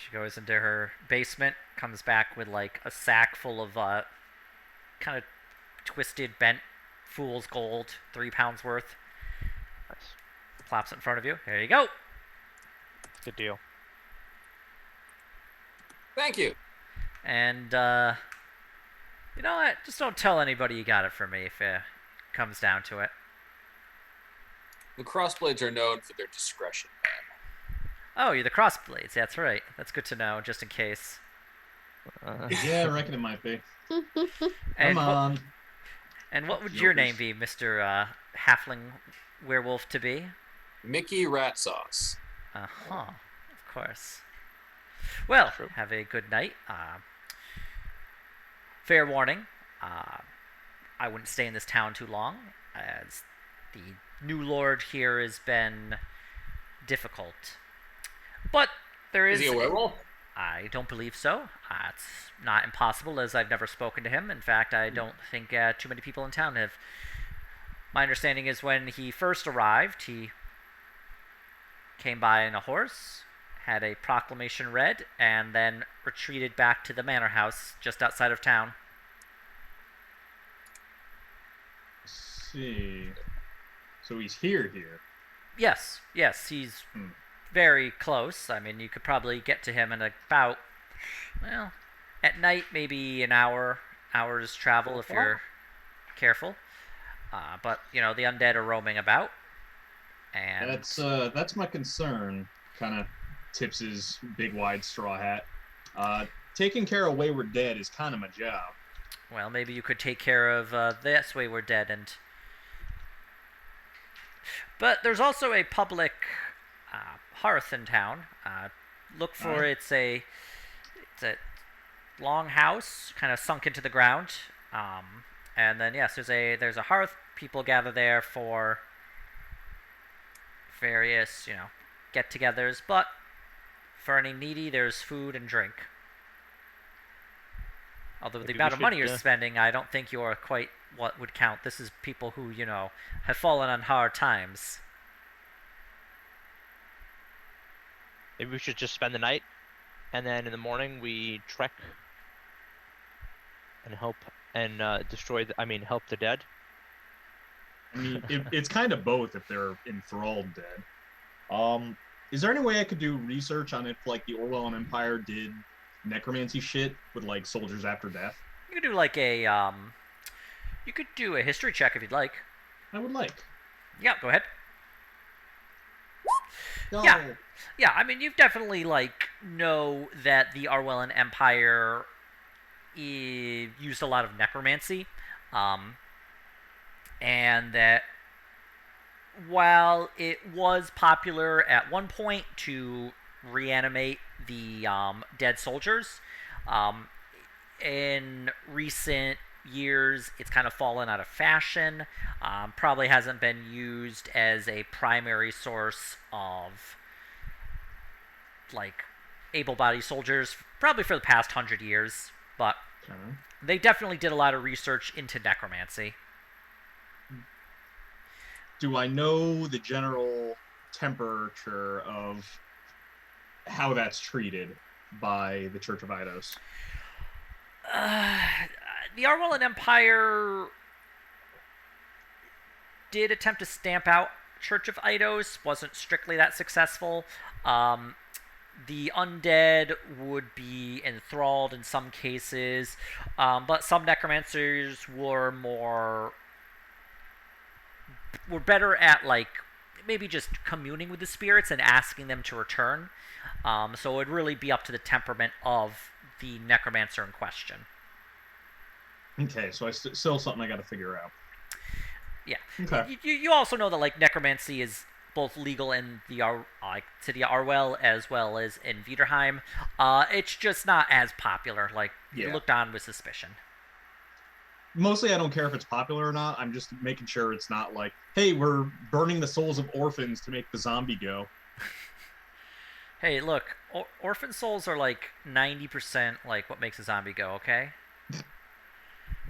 she goes into her basement, comes back with like a sack full of kind of twisted, bent fool's gold, 3 pounds worth. Nice. Plops it in front of you. Here you go. Good deal. Thank you. And you know what? Just don't tell anybody you got it for me if it comes down to it. The crossblades are known for their discretion, man. Oh, you're the crossblades. That's right. That's good to know, just in case. Yeah, I reckon it might be. And Come on. And what would your name be, Mr. Halfling Werewolf to be? Mickey Rat Sauce. Uh-huh. Of course. Well, have a good night. Fair warning. I wouldn't stay in this town too long, as the new lord here has been difficult. But there is... Is he a werewolf? I don't believe so. It's not impossible, as I've never spoken to him. In fact, I don't think too many people in town have. My understanding is when he first arrived, he came by in a horse, had a proclamation read, and then retreated back to the manor house just outside of town. Let's see. So he's here. Yes, he's very close. I mean, you could probably get to him in about, well, at night, maybe an hour's travel if you're careful. But, you know, the undead are roaming about. And that's my concern. Kind of tips his big wide straw hat. Taking care of wayward dead is kind of my job. Well, maybe you could take care of this wayward dead and... But there's also a public hearth in town. Look for it's a long house, kind of sunk into the ground. And then yes, there's a hearth. People gather there for various, get-togethers. But for any needy, there's food and drink. Although the amount of money you're spending, I don't think you're quite what would count. This is people who, have fallen on hard times. Maybe we should just spend the night, and then in the morning we trek and help and help the dead. I mean, it's kind of both if they're enthralled dead. Is there any way I could do research on if, like, the Orwellian Empire did necromancy shit with, like, soldiers after death? You could do like you could do a history check if you'd like. I would like. Yeah, go ahead. No. Yeah. I mean, you've definitely know that the Orwellian Empire used a lot of necromancy, and that while it was popular at one point to reanimate the dead soldiers, in recent years it's kind of fallen out of fashion. Probably hasn't been used as a primary source of able-bodied soldiers probably for the past 100 years, but they definitely did a lot of research into necromancy. Do I know the general temperature of how that's treated by the Church of Eidos? The Orwellian Empire did attempt to stamp out Church of Eidos, wasn't strictly that successful. The undead would be enthralled in some cases, but some necromancers were better at maybe just communing with the spirits and asking them to return. So it would really be up to the temperament of the necromancer in question. Okay, so still something I got to figure out. Yeah. Okay. You also know that necromancy is both legal in the city of Arwell as well as in Viderheim. It's just not as popular. You're looked on with suspicion. Mostly I don't care if it's popular or not. I'm just making sure it's not hey, we're burning the souls of orphans to make the zombie go. Hey, look, orphan souls are like 90% like what makes a zombie go, okay?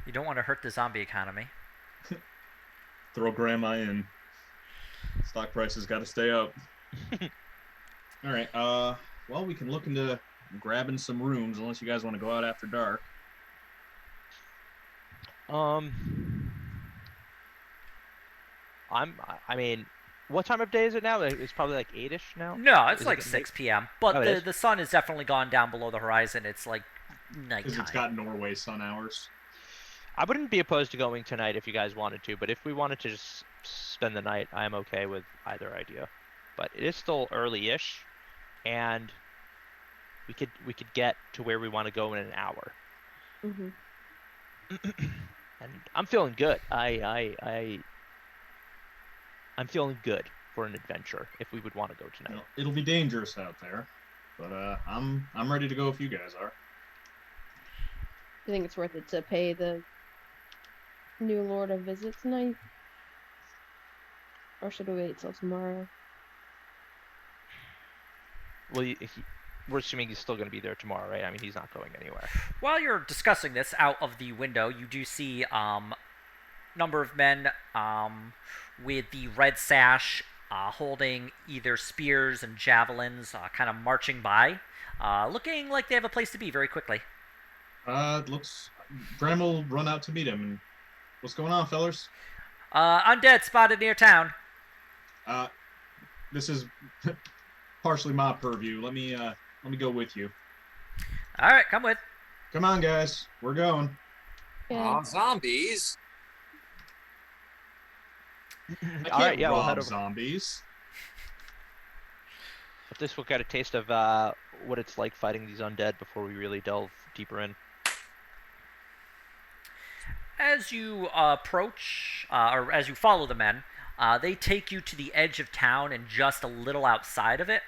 You don't want to hurt the zombie economy. Throw grandma in. Stock prices got to stay up. All right. Well, we can look into grabbing some rooms unless you guys want to go out after dark. I mean, what time of day is it now? It's probably like 8ish now. No, it's Is like it 6 p.m. But Oh, it is? the sun has definitely gone down below the horizon. It's like Because it's nighttime. got Norway sun hours. I wouldn't be opposed to going tonight if you guys wanted to, but if we wanted to just spend the night, I am okay with either idea. But it is still early-ish, and we could get to where we want to go in an hour. Mhm. And I'm feeling good. I'm feeling good for an adventure if we would want to go tonight. Well, it'll be dangerous out there, but I'm ready to go if you guys are. You think it's worth it to pay the new lord a visit tonight? Or should we wait till tomorrow? Well, we're assuming he's still going to be there tomorrow, right? I mean, he's not going anywhere. While you're discussing this, out of the window, you do see number of men with the red sash holding either spears and javelins kind of marching by, looking like they have a place to be very quickly. Looks. Graham will run out to meet him. And what's going on, fellers? Undead spotted near town. This is partially my purview. Let me go with you. All right, come with. Come on, guys. We're going. Yeah. Zombies. I can't All right, yeah, we'll head rob over. zombies. But this will get a taste of what it's like fighting these undead before we really delve deeper in. As you approach, or as you follow the men, they take you to the edge of town and just a little outside of it.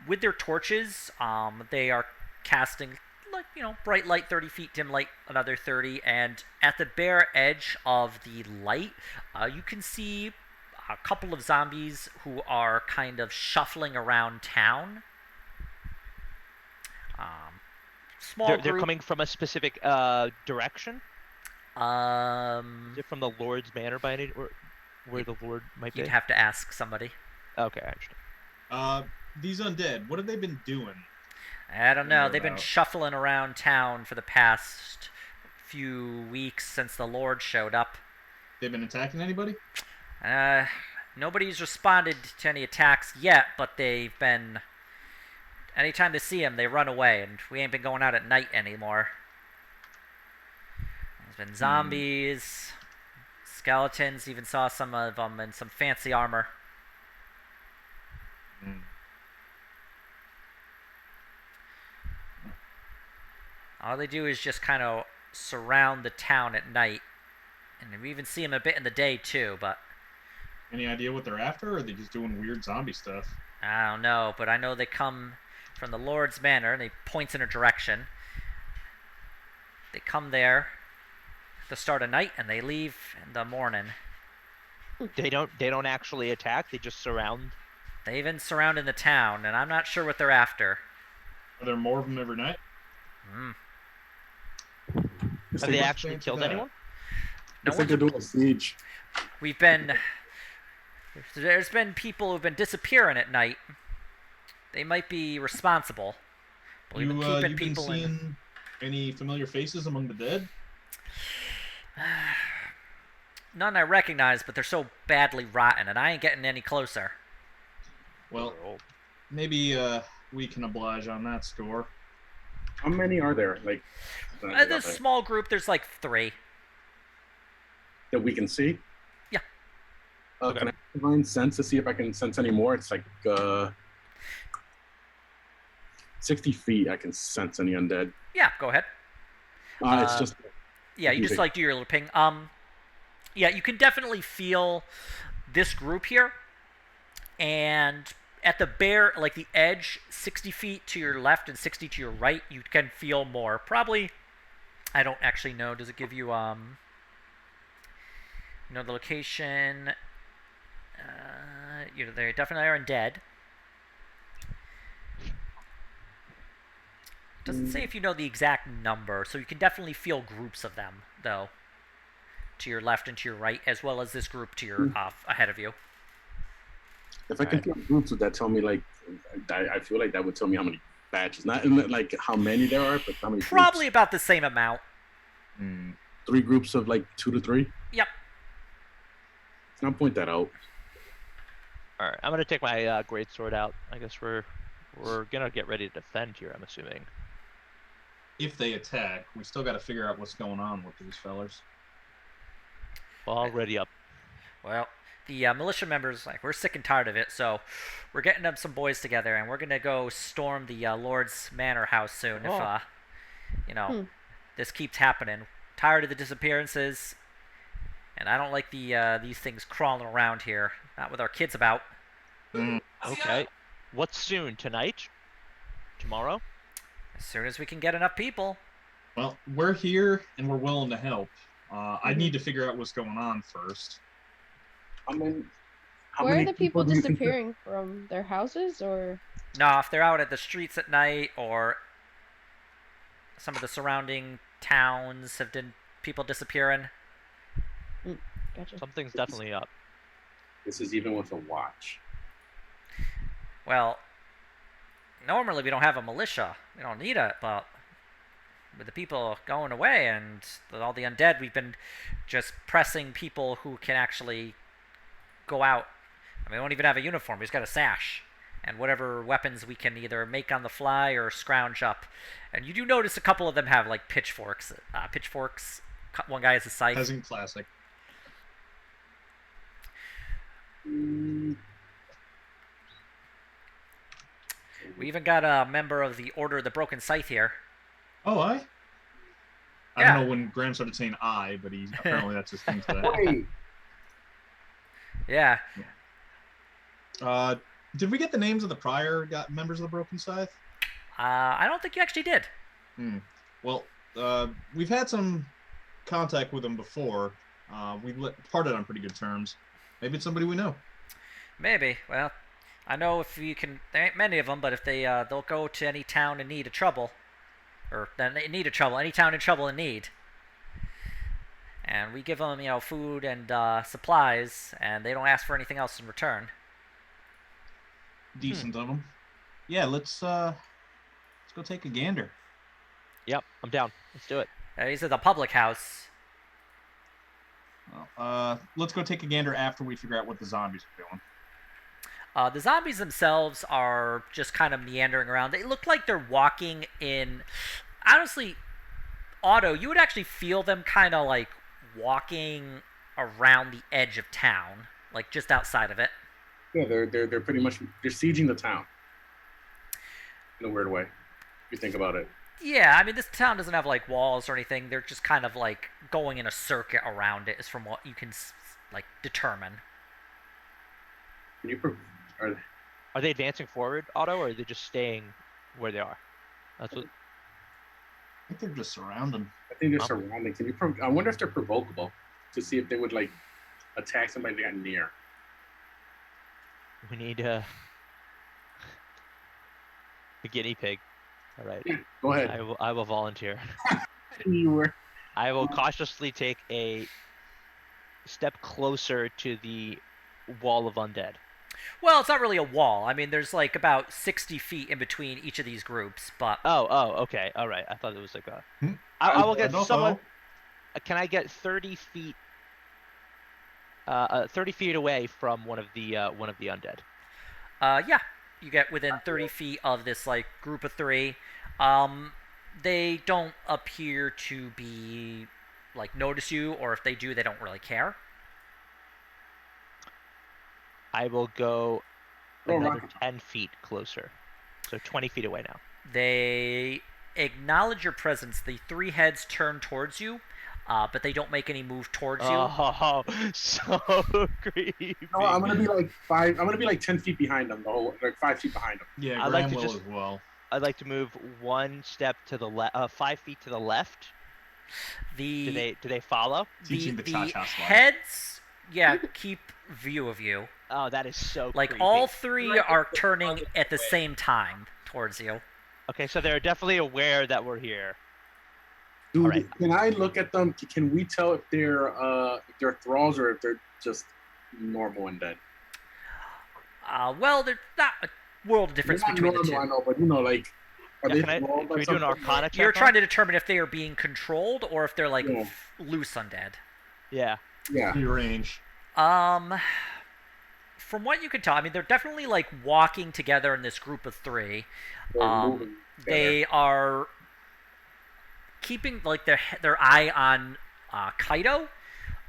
With their torches, they are casting bright light 30 feet, dim light another 30, and at the bare edge of the light, you can see a couple of zombies who are kind of shuffling around town. Small They're group. coming from a specific direction. Is it from the Lord's Manor by any, or where the Lord might be? You'd have to ask somebody. Okay, I understand. These undead, what have they been doing? I don't know. They've been About. shuffling around town for the past few weeks since the Lord showed up. They've been attacking anybody? Nobody's responded to any attacks yet, but they've been... Anytime they see him, they run away, and we ain't been going out at night anymore. There's been zombies, skeletons, even saw some of them in some fancy armor. All they do is just kind of surround the town at night. And we even see them a bit in the day, too, but... Any idea what they're after, or are they just doing weird zombie stuff? I don't know, but I know they come from the Lord's Manor, and he points in a direction. They come there to start a night, and they leave in the morning. They don't actually attack. They just surround. They've been surrounding the town, and I'm not sure what they're after. Are there more of them every night? Have they actually Fancy killed that. anyone? No I think one's they're doing a siege. There's been people who've been disappearing at night. They might be responsible. But we've been keeping You've been people seeing any familiar faces among the dead? None I recognize, but they're so badly rotten, and I ain't getting any closer. Well, maybe we can oblige on that score. How many are there? Like This small group, there's like 3. that we can see? Yeah. Okay. Can I divine sense to see if I can sense any more? It's like 60 feet. I can sense any undead. Yeah, go ahead. It's just Yeah, you just confusing. like do your little ping. Yeah, you can definitely feel this group here, and at the bare, like the edge, 60 feet to your left and 60 to your right, you can feel more. Probably, I don't actually know. Does it give you the location? they definitely are undead. Doesn't say if you know the exact number, so you can definitely feel groups of them, though. To your left and to your right, as well as this group to your ahead of you. If I can feel groups, would that tell me like? I feel like that would tell me how many batches, not like how many there are, but how many. Probably groups. about the same amount. 3 groups of like 2 to 3. Yep. I'll point that out. All right, I'm gonna take my great sword out. I guess we're gonna get ready to defend here. I'm assuming. If they attack, we still got to figure out what's going on with these fellers. All ready up. Well, the militia members, we're sick and tired of it, so we're getting up some boys together, and we're going to go storm the Lord's Manor house soon if, this keeps happening. Tired of the disappearances, and I don't like these things crawling around here. Not with our kids about. Okay. What's soon? Tonight? Tomorrow? As soon as we can get enough people. Well, we're here, and we're willing to help. I need to figure out what's going on first. Where are the people disappearing from? Their houses, or? No, if they're out at the streets at night, or some of the surrounding towns have been people disappearing. Gotcha. Something's definitely up. This is even with a watch. Well, normally we don't have a militia. We don't need it, but with the people going away and all the undead, we've been just pressing people who can actually go out. I mean, we don't even have a uniform. We just got a sash and whatever weapons we can either make on the fly or scrounge up. And you do notice a couple of them have like pitchforks. One guy has a scythe. Peasant classic. We even got a member of the Order of the Broken Scythe here. Oh, I don't know when Graham started saying I, but apparently that's his thing today. Yeah. Did we get the names of the prior members of the Broken Scythe? I don't think you actually did. Well, we've had some contact with them before. We parted on pretty good terms. Maybe it's somebody we know. Maybe. Well, I know if you can. There ain't many of them, but if they'll go to any town in need of trouble, any town in trouble in need, and we give them food and supplies, and they don't ask for anything else in return. Decent of them. Yeah, let's go take a gander. Yep, I'm down. Let's do it. These are the public house. Well, let's go take a gander after we figure out what the zombies are doing. The zombies themselves are just kind of meandering around. They look like they're walking in... Honestly, Otto, you would actually feel them kind of like walking around the edge of town, like just outside of it. Yeah, they're pretty much sieging the town. In a weird way, if you think about it. Yeah, I mean, this town doesn't have like walls or anything. They're just kind of like going in a circuit around it, is from what you can determine. Are they advancing forward, Otto, or are they just staying where they are? That's what. I think they're just surrounding. I think they're surrounding. I wonder if they're provocable to see if they would like attack somebody they got near. We need a guinea pig. All right. Yeah, go ahead. I will volunteer. You were. I will cautiously take a step closer to the wall of undead. Well, it's not really a wall. I mean, there's like about 60 feet in between each of these groups, but... Oh, okay. All right. I thought it was like a... I will get someone... Can I get 30 feet... 30 feet away from one of the undead? Yeah. You get within 30 feet of this, like, group of 3. They don't appear to be, like, notice you, or if they do, they don't really care. I will go another 10 feet closer. So 20 feet away now. They acknowledge your presence. The 3 heads turn towards you, but they don't make any move towards you. Oh, so creepy. No, I'm gonna be like 5. I'm gonna be like 10 feet behind them. 5 feet behind them. Yeah, I'd like to as well. I'd like to move 1 step to the left, 5 feet to the left. Do they follow? Teaching the cha-cha slide. Heads, yeah, keep view of you. Oh, that is so Like creepy. all three Right, are the turning farthest at the away. same time towards you. Okay, so they're definitely aware that we're here. Dude, All right. can I look at them? Can we tell if they're thralls or if they're just normal undead? Well, there's not a world of They're difference not between normal, the I two. know, but like, are Yeah, they can thralled by we do an something? Arcana check? You're on trying it? to determine if they are being controlled or if they're like Yeah. loose undead. Yeah. Yeah. Free range. From what you can tell, I mean, they're definitely like walking together in this group of three. They're moving They are keeping like their eye on Kaido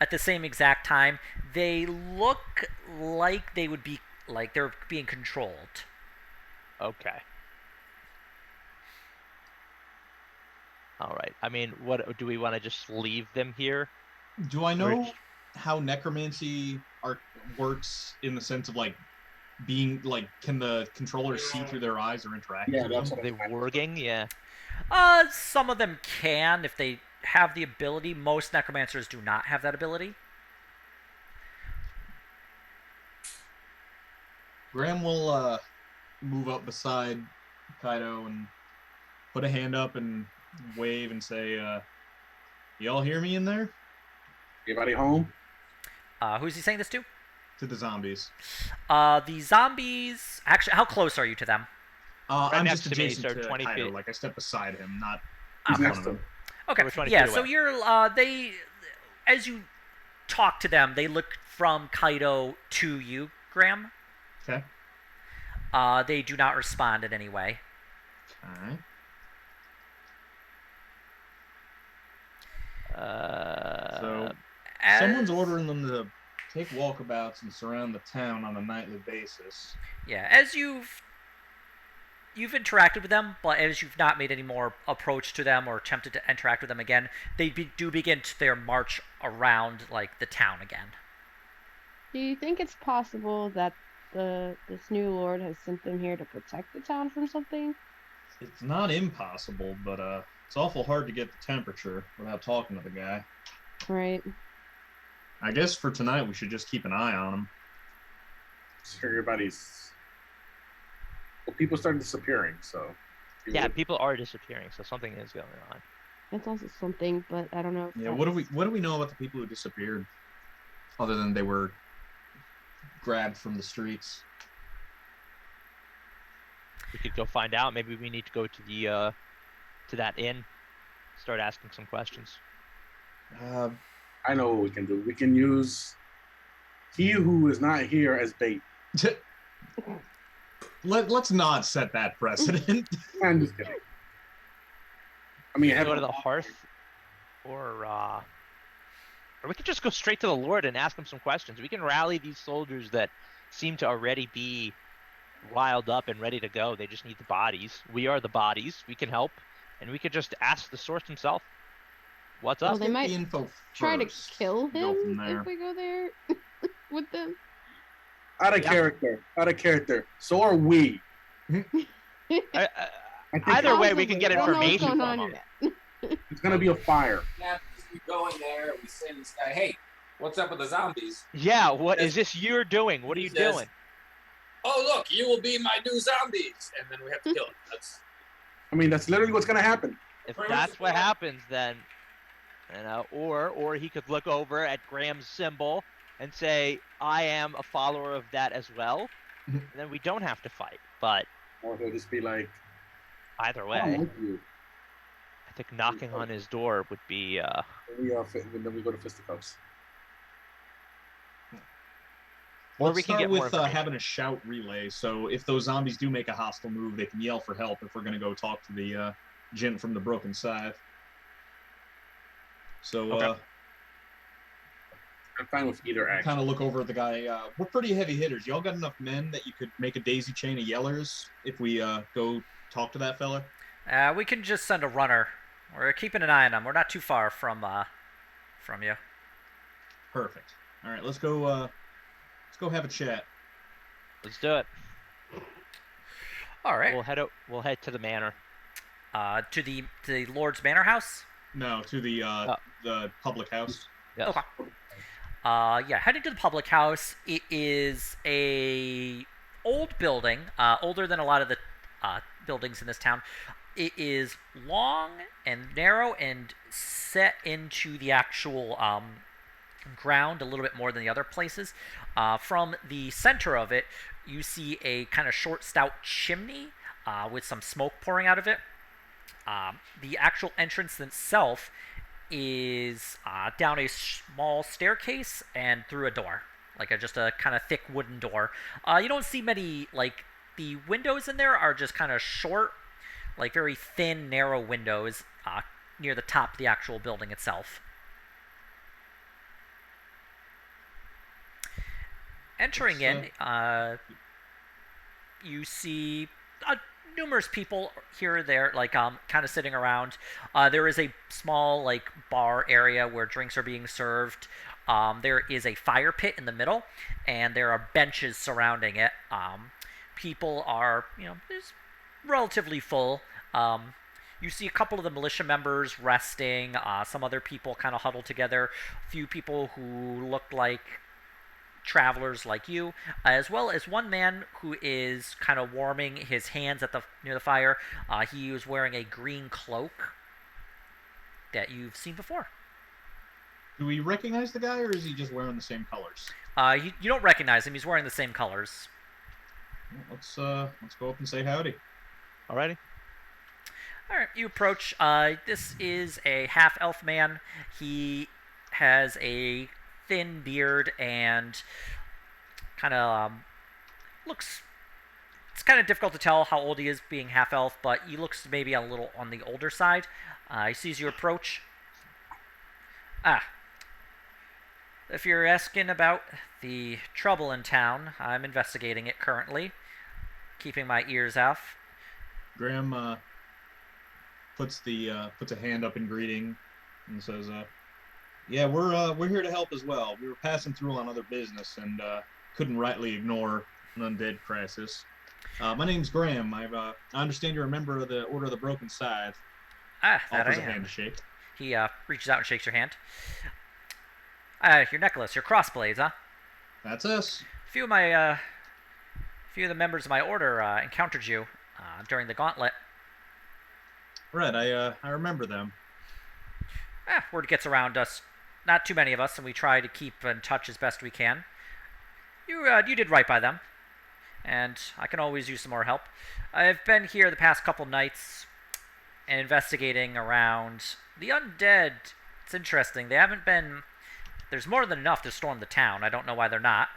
at the same exact time. They look like they would be like they're being controlled. Okay. All right. I mean, what do we want to just leave them here? Do I know how necromancy works in the sense of like being like, can the controllers see through their eyes or interact Yeah, with that's them? what They warging? Yeah. Some of them can if they have the ability. Most necromancers do not have that ability. Graham will move up beside Kaido and put a hand up and wave and say, y'all hear me in there? Anybody home? Who's he saying this to? To the zombies. The zombies. Actually, how close are you to them? I'm next just to me, adjacent so to 20 Kaido. feet. Like I step beside him, not Who's in next front to of him? him. Okay. We're 20 Yeah. feet So away. you're they, as you talk to them, they look from Kaido to you, Graham. Okay. They do not respond in any way. Alright. So someone's ordering them to take walkabouts and surround the town on a nightly basis. Yeah, as you've interacted with them, but as you've not made any more approach to them or attempted to interact with them again, they do begin their march around like the town again. Do you think it's possible that this new lord has sent them here to protect the town from something? It's not impossible, but it's awful hard to get the temperature without talking to the guy. Right. I guess for tonight we should just keep an eye on him. So everybody's. Well, people started disappearing, so. Yeah, people are disappearing, so something is going on. That's also something, but I don't know. If Yeah, what do we know about the people who disappeared? Other than they were grabbed from the streets. We could go find out. Maybe we need to go to the to that inn, start asking some questions. I know what we can do. We can use he who is not here as bait. Let's not set that precedent. I'm just kidding. I mean, Go to the hearth, or we could just go straight to the Lord and ask him some questions. We can rally these soldiers that seem to already be riled up and ready to go. They just need the bodies. We are the bodies. We can help, and we could just ask the source himself. What's up? Well, they Get might the info try to first. kill Go from him there. if we go there with them. out of character. Out of character. So are we. I I think Either way, we Possibly. can get I don't know what's information going from on him. yet. it's gonna be a fire. Yeah, we go in there, we say to this guy, hey, what's up with the zombies? Yeah, what is this you're doing? What are He you says, doing? Oh, look, you will be my new zombies. And then we have to kill him. That's I mean, that's literally what's gonna happen. If Pretty much that's what what happens, then or he could look over at Graham's symbol and say, "I am a follower of that as well." And then we don't have to fight. But Or he'll just be like, either I don't way, like you. I think knocking on his door would be. Then we go to fisticuffs. Or Let's we can start get more with information. having a shout relay. So if those zombies do make a hostile move, they can yell for help if we're going to go talk to the gent from the Broken Scythe. So Okay. I'm fine with either action. kind of look over at the guy. We're pretty heavy hitters. Y'all got enough men that you could make a daisy chain of yellers if we go talk to that fella? We can just send a runner. We're keeping an eye on them. We're not too far from you. Perfect. All right, let's go have a chat. Let's do it. All right. We'll head to the manor. To the Lord's Manor House. No, to the public house. Yes. Okay. Heading to the public house. It is a old building, older than a lot of the buildings in this town. It is long and narrow and set into the actual ground a little bit more than the other places. From the center of it, you see a kind of short, stout chimney with some smoke pouring out of it. The actual entrance itself is down a small staircase and through a door, like just a kind of thick wooden door. You don't see many, like, the windows in there are just kind of short, like very thin, narrow windows near the top of the actual building itself. Entering in, you see numerous people here or there, like kind of sitting around. There is a small, like, bar area where drinks are being served. There is a fire pit in the middle, and there are benches surrounding it. People are, it's relatively full. You see a couple of the militia members resting. Some other people kind of huddled together. A few people who look like travelers like you, as well as one man who is kind of warming his hands near the fire. He was wearing a green cloak that you've seen before. Do we recognize the guy, or is he just wearing the same colors? You don't recognize him. He's wearing the same colors. Let's go up and say howdy. Alrighty. All right, you approach. This is a half-elf man. He has a thin beard and kind of looks. It's kind of difficult to tell how old he is, being half-elf, but he looks maybe a little on the older side. He sees you approach. If you're asking about the trouble in town, I'm investigating it currently, keeping my ears off. Graham puts a hand up in greeting and says, "Yeah, we're here to help as well. We were passing through on other business and couldn't rightly ignore an undead crisis. My name's Graham. I understand you're a member of the Order of the Broken Scythe." That Offers I a am. hand to shake. He reaches out and shakes your hand. Your necklace, your crossblades, huh? That's us. Few of the members of my order encountered you during the gauntlet. Right, I remember them. Word gets around us. Not too many of us, and we try to keep in touch as best we can. You did right by them, and I can always use some more help. I've been here the past couple nights and investigating around the undead. It's interesting. They haven't been. There's more than enough to storm the town. I don't know why they're not.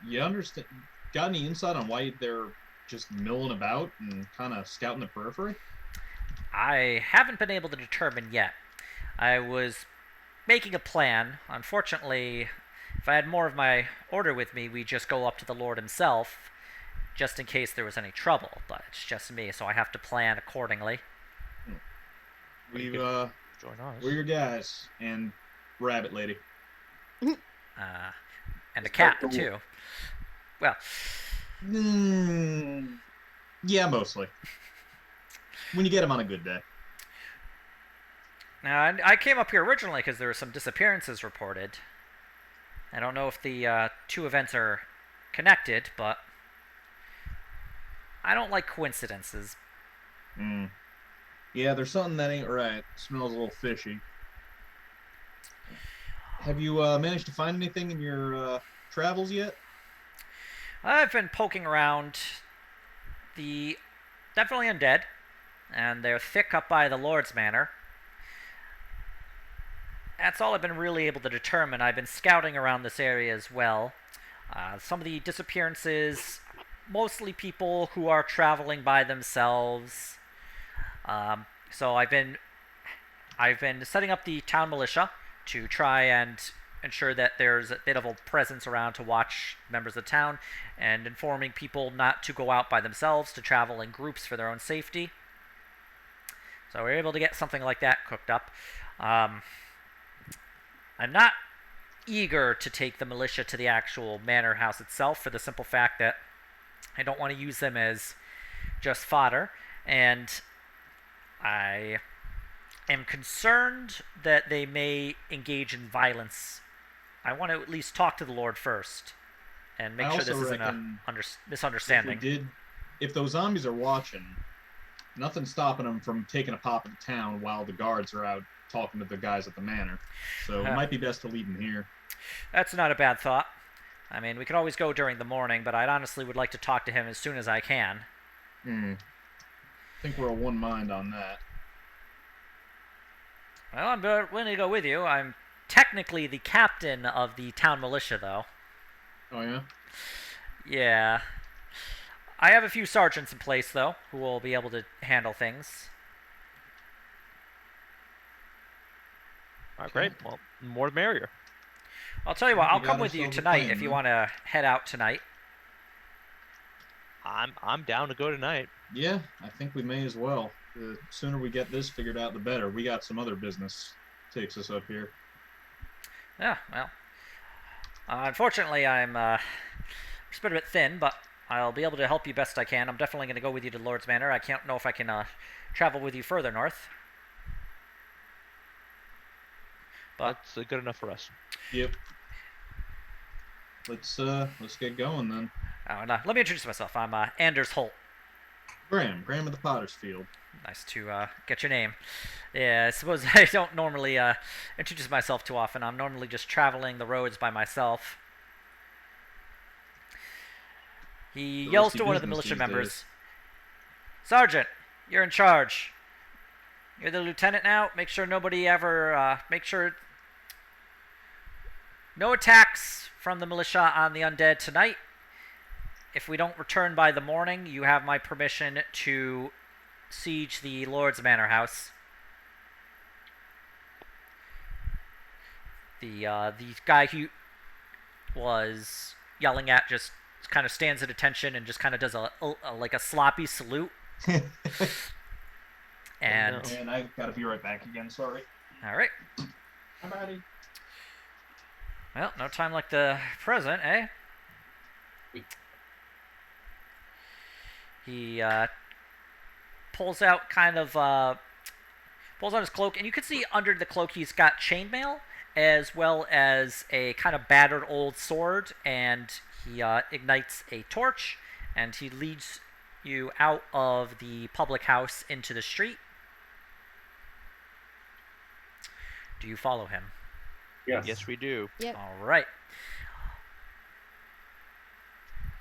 You understand? Got any insight on why they're just milling about and kind of scouting the periphery? I haven't been able to determine yet. I was making a plan. Unfortunately, if I had more of my order with me, we'd just go up to the Lord himself, just in case there was any trouble. But it's just me, so I have to plan accordingly. We're your guys, and Rabbit Lady. And a cat, too. Well. Yeah, mostly. When you get him on a good day. Now, I came up here originally because there were some disappearances reported. I don't know if the two events are connected, but I don't like coincidences. Yeah, there's something that ain't right. Smells a little fishy. Have you managed to find anything in your travels yet? I've been poking around. Definitely undead, and they're thick up by the Lord's Manor. That's all I've been really able to determine. I've been scouting around this area as well. Some of the disappearances, mostly people who are traveling by themselves. So I've been setting up the town militia to try and ensure that there's a bit of a presence around to watch members of the town, and informing people not to go out by themselves, to travel in groups for their own safety. So we're able to get something like that cooked up. I'm not eager to take the militia to the actual manor house itself, for the simple fact that I don't want to use them as just fodder, and I am concerned that they may engage in violence I want to at least talk to the Lord first and make I sure this also isn't a reckon misunderstanding. If those zombies are watching, nothing's stopping them from taking a pop at the town while the guards are out talking to the guys at the manor. So it might be best to leave them here. That's not a bad thought. I mean, we could always go during the morning, but I honestly would like to talk to him as soon as I can. I think we're of one mind on that. Well, I'm willing to go with you. I'm technically the captain of the town militia, though. Oh, yeah? Yeah. I have a few sergeants in place, though, who will be able to handle things. All right, great. Well, more the merrier. I'll tell you what, I'll We come got with you ourselves a tonight plan, if you then. want to head out tonight. I'm down to go tonight. Yeah, I think we may as well. The sooner we get this figured out, the better. We got some other business takes us up here. Yeah, well. Unfortunately, I'm just a bit thin, but I'll be able to help you best I can. I'm definitely going to go with you to Lord's Manor. I can't know if I can travel with you further north. But That's good enough for us. Yep. Let's get going then. and, let me introduce myself. I'm Anders Holt. Graham of the Potter's Field. Nice to get your name. Yeah, I suppose I don't normally introduce myself too often. I'm normally just traveling the roads by myself. He The yells risky to one of the business militia these members. days. Sergeant, you're in charge. You're the lieutenant now. Make sure nobody ever, no attacks from the militia on the undead tonight. If we don't return by the morning, you have my permission to siege the Lord's Manor House. The guy who was yelling at just kind of stands at attention and just kind of does a like a sloppy salute. And And I gotta be right back again, sorry. all right. I'm ready. Well, no time like the present, eh? He pulls out his cloak, and you can see under the cloak he's got chainmail as well as a kind of battered old sword, and he ignites a torch, and he leads you out of the public house into the street. Do you follow him? Yes, we do. Yep. All right.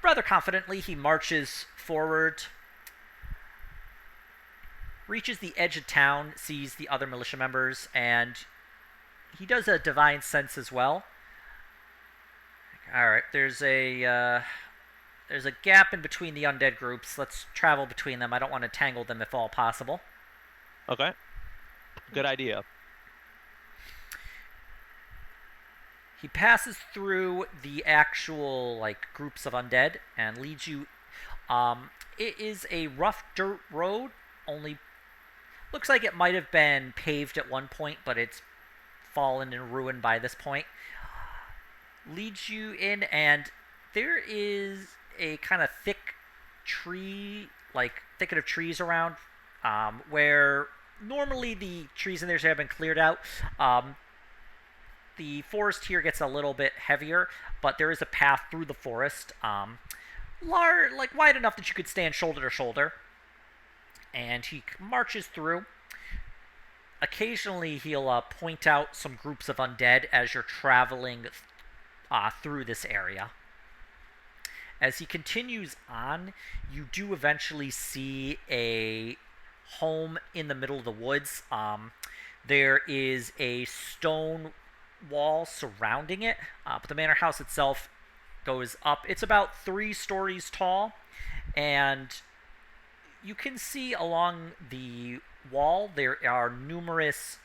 Rather confidently, he marches forward, reaches the edge of town, sees the other militia members, and he does a divine sense as well. All right, there's a gap in between the undead groups. Let's travel between them. I don't want to tangle them if all possible. Okay. Good idea. He passes through the actual groups of undead and leads you. It is a rough dirt road. Only looks like it might have been paved at one point, but it's fallen and ruined by this point. Leads you in, and there is a kind of thick tree, thicket of trees around, where normally the trees in there have been cleared out. The forest here gets a little bit heavier, but there is a path through the forest, wide enough that you could stand shoulder to shoulder. And he marches through. Occasionally, he'll point out some groups of undead as you're traveling through this area. As he continues on, you do eventually see a home in the middle of the woods. There is a stone wall surrounding it, but the manor house itself goes up. It's about 3 stories tall, and you can see along the wall there are numerous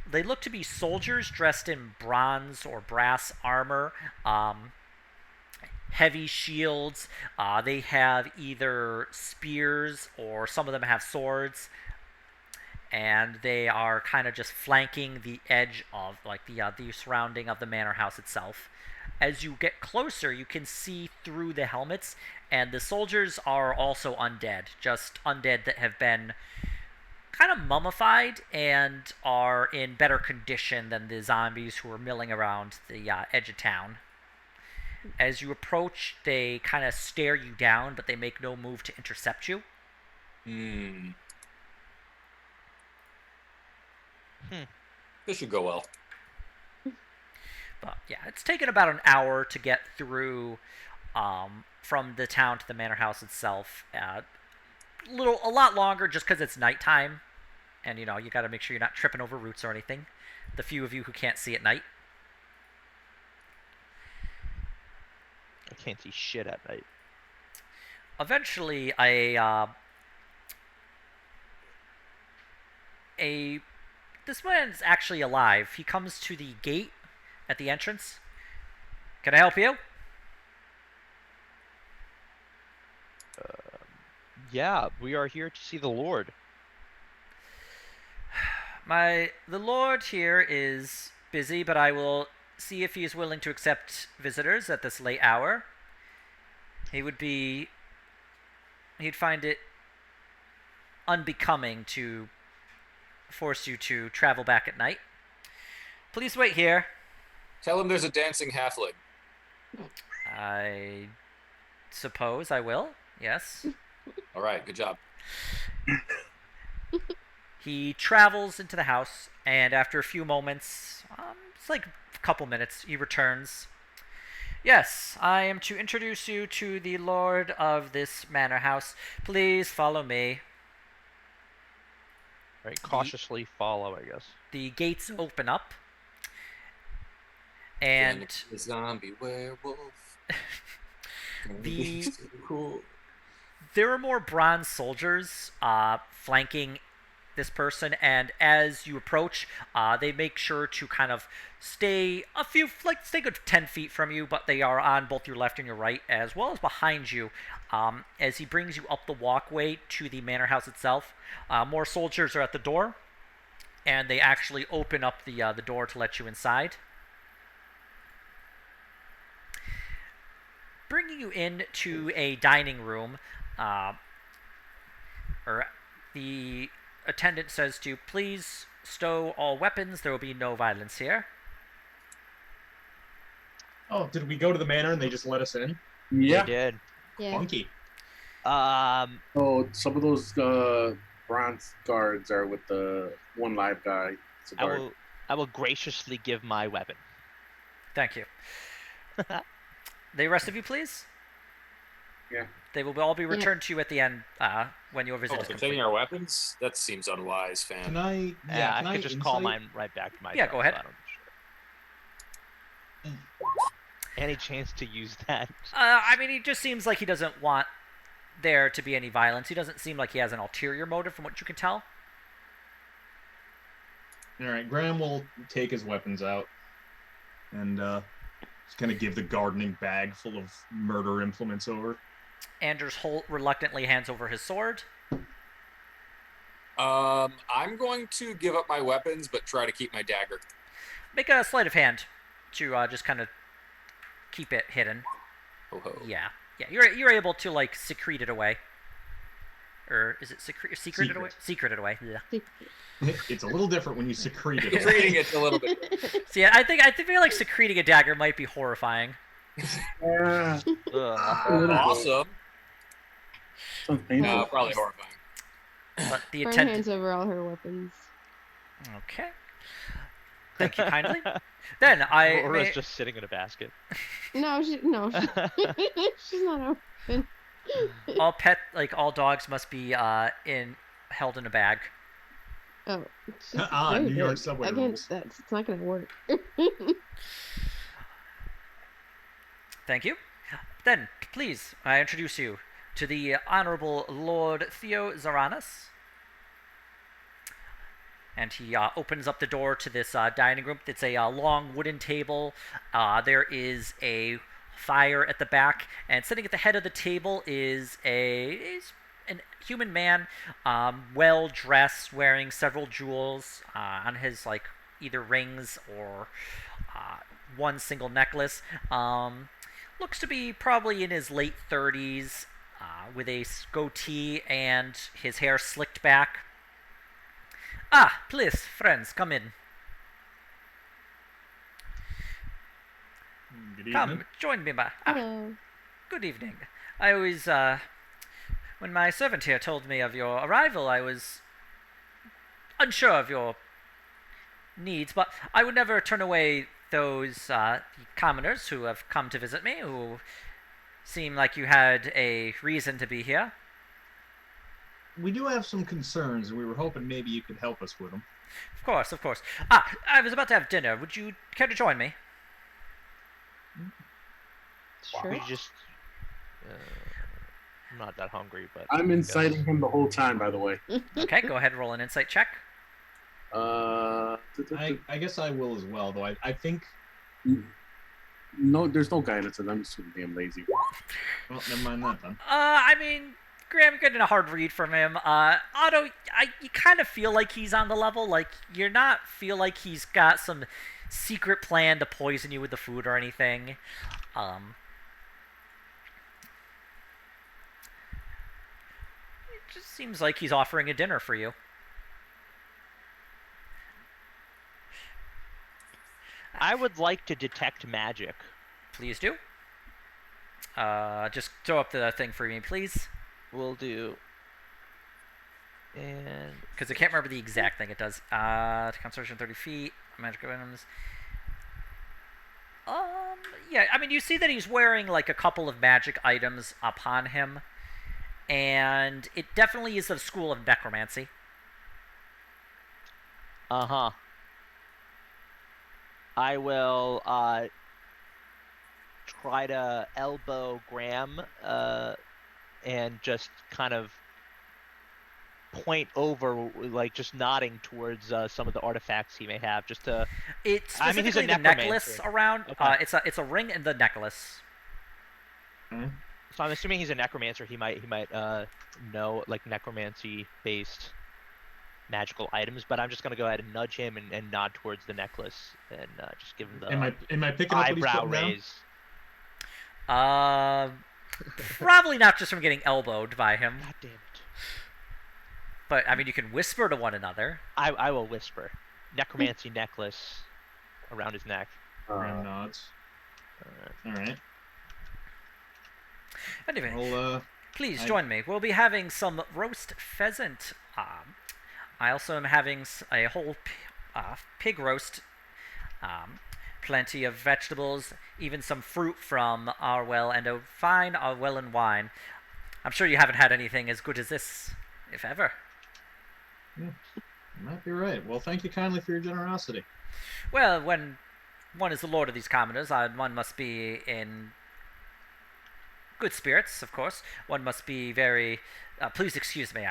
they look to be soldiers dressed in bronze or brass armor, heavy shields. They have either spears or some of them have swords, and they are kind of just flanking the edge of the surrounding of the manor house itself. As you get closer, you can see through the helmets, and the soldiers are also undead, just undead that have been kind of mummified and are in better condition than the zombies who are milling around the edge of town. As you approach, they kind of stare you down, but they make no move to intercept you. This should go well. But yeah, it's taken about an hour to get through from the town to the manor house itself. A lot longer just because it's nighttime, and you got to make sure you're not tripping over roots or anything. The few of you who can't see at night. I can't see shit at night. Eventually, this man's actually alive. He comes to the gate at the entrance. Can I help you? Yeah, we are here to see the Lord. The Lord here is busy, but I will see if he is willing to accept visitors at this late hour. He'd find it unbecoming to force you to travel back at night. Please wait here. Tell him there's a dancing halfling. I suppose I will. Yes. All right, good job. He travels into the house, and after a few moments, it's like a couple minutes, he returns. Yes, I am to introduce you to the lord of this manor house. Please follow me. Right, cautiously follow, I guess. The gates open up, and the zombie werewolf. There are more bronze soldiers flanking this person, and as you approach, they make sure to kind of stay stay good 10 feet from you, but they are on both your left and your right, as well as behind you. As he brings you up the walkway to the manor house itself, more soldiers are at the door, and they actually open up the door to let you inside. Bringing you into a dining room, the attendant says to you, please stow all weapons. There will be no violence here. Oh, did we go to the manor and they just let us in? Yeah. They did. Yeah. Funky. Oh, some of those bronze guards are with the one live guy. It's a guard. I will graciously give my weapon. Thank you. The rest of you, please? Yeah. They will all be returned to you at the end when your visit is So complete. taking our weapons? That seems unwise, fam. Can I? Yeah, can I could just call insight? mine right back to my. Yeah, go ahead. Any chance to use that? I mean, he just seems like he doesn't want there to be any violence. He doesn't seem like he has an ulterior motive from what you can tell. All right, Graham will take his weapons out and just kind of give the gardening bag full of murder implements over. Anders Holt reluctantly hands over his sword. I'm going to give up my weapons, but try to keep my dagger. Make a sleight of hand to just kind of keep it hidden. Ho ho. Yeah. You're able to like secrete it away, or is it secret it away? Secret it away. Yeah. It's a little different when you secrete it. Secreting it's a little bit. See, I feel like secreting a dagger might be horrifying. Yeah. Awesome. Sounds painful. No, probably horrifying. But the Fern attendant. hands over all her weapons. Okay. Thank you kindly. Then Aura's just sitting in a basket. No, she's not open. all dogs must be held in a bag. Oh, New York subway rules. It's not gonna work. Thank you. Then, please, I introduce you to the Honorable Lord Theo Zaranas. And he opens up the door to this dining room. It's a long wooden table. There is a fire at the back, and sitting at the head of the table is a human man, well dressed, wearing several jewels on his either rings or one single necklace. Looks to be probably in his late 30s, with a goatee and his hair slicked back. Ah, please, friends, come in. Good Come, evening. join me, Hello. good evening. I always, when my servant here told me of your arrival, I was unsure of your needs, but I would never turn away those commoners who have come to visit me, who seem like you had a reason to be here. We do have some concerns, and we were hoping maybe you could help us with them. Of course, of course. Ah, I was about to have dinner. Would you care to join me? Sure. We just. I'm not that hungry, but. I'm I inciting guess. him the whole time, by the way. Okay, go ahead and roll an insight check. I guess I will as well, though. I think. No, there's no guidance, and I'm just too damn lazy. Well, never mind that then. I mean, Graham, getting a hard read from him. Otto, you kind of feel like he's on the level. Like, you're not feel like he's got some secret plan to poison you with the food or anything. It just seems like he's offering a dinner for you. I would like to detect magic. Please do. Just throw up the thing for me, please. Will do. And Because I can't remember the exact thing it does. Concentration 30 feet. Magic items. Yeah, I mean, you see that he's wearing, like, a couple of magic items upon him. And it definitely is the school of necromancy. uh-huh. I will try to elbow Graham and just kind of point over, like just nodding towards some of the artifacts he may have, just to. It's I mean, he's a specifically the necklace necromancer. around. Okay. It's a ring and the necklace. So I'm assuming he's a necromancer. He might know like necromancy based magical items, but I'm just gonna go ahead and nudge him and nod towards the necklace and just give him the Am I picking up what he's eyebrow putting down? raise. Probably not just from getting elbowed by him, God damn it! but I mean, you can whisper to one another. I will whisper, necromancy necklace around his neck. Graham nods. All right. Anyway, Well, please join me. We'll be having some roast pheasant. I also am having a whole pig roast. Plenty of vegetables, even some fruit from our well, and a fine well and wine. I'm sure you haven't had anything as good as this, if ever. you might be right. Well, thank you kindly for your generosity. Well, when one is the lord of these commoners, one must be in good spirits, of course. One must be very. Please excuse me.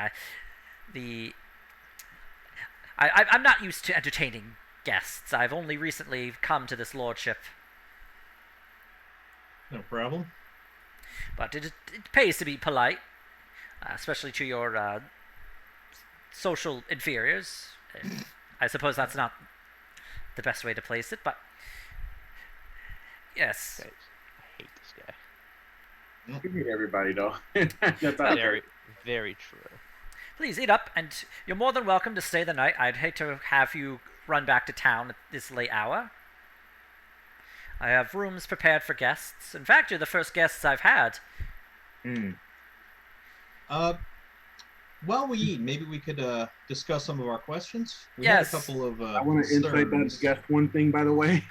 I'm not used to entertaining guests. I've only recently come to this lordship, No problem. but it pays to be polite, especially to your social inferiors. I suppose that's not the best way to place it, but yes. Guys, I hate this guy. You meet everybody, though. That's out Very, very true. Please eat up, and you're more than welcome to stay the night. I'd hate to have you run back to town at this late hour. I have rooms prepared for guests. In fact, you're the first guests I've had. While we eat, maybe we could discuss some of our questions. We Yes. had a couple of I want to insight that concerns. guess one thing, by the way.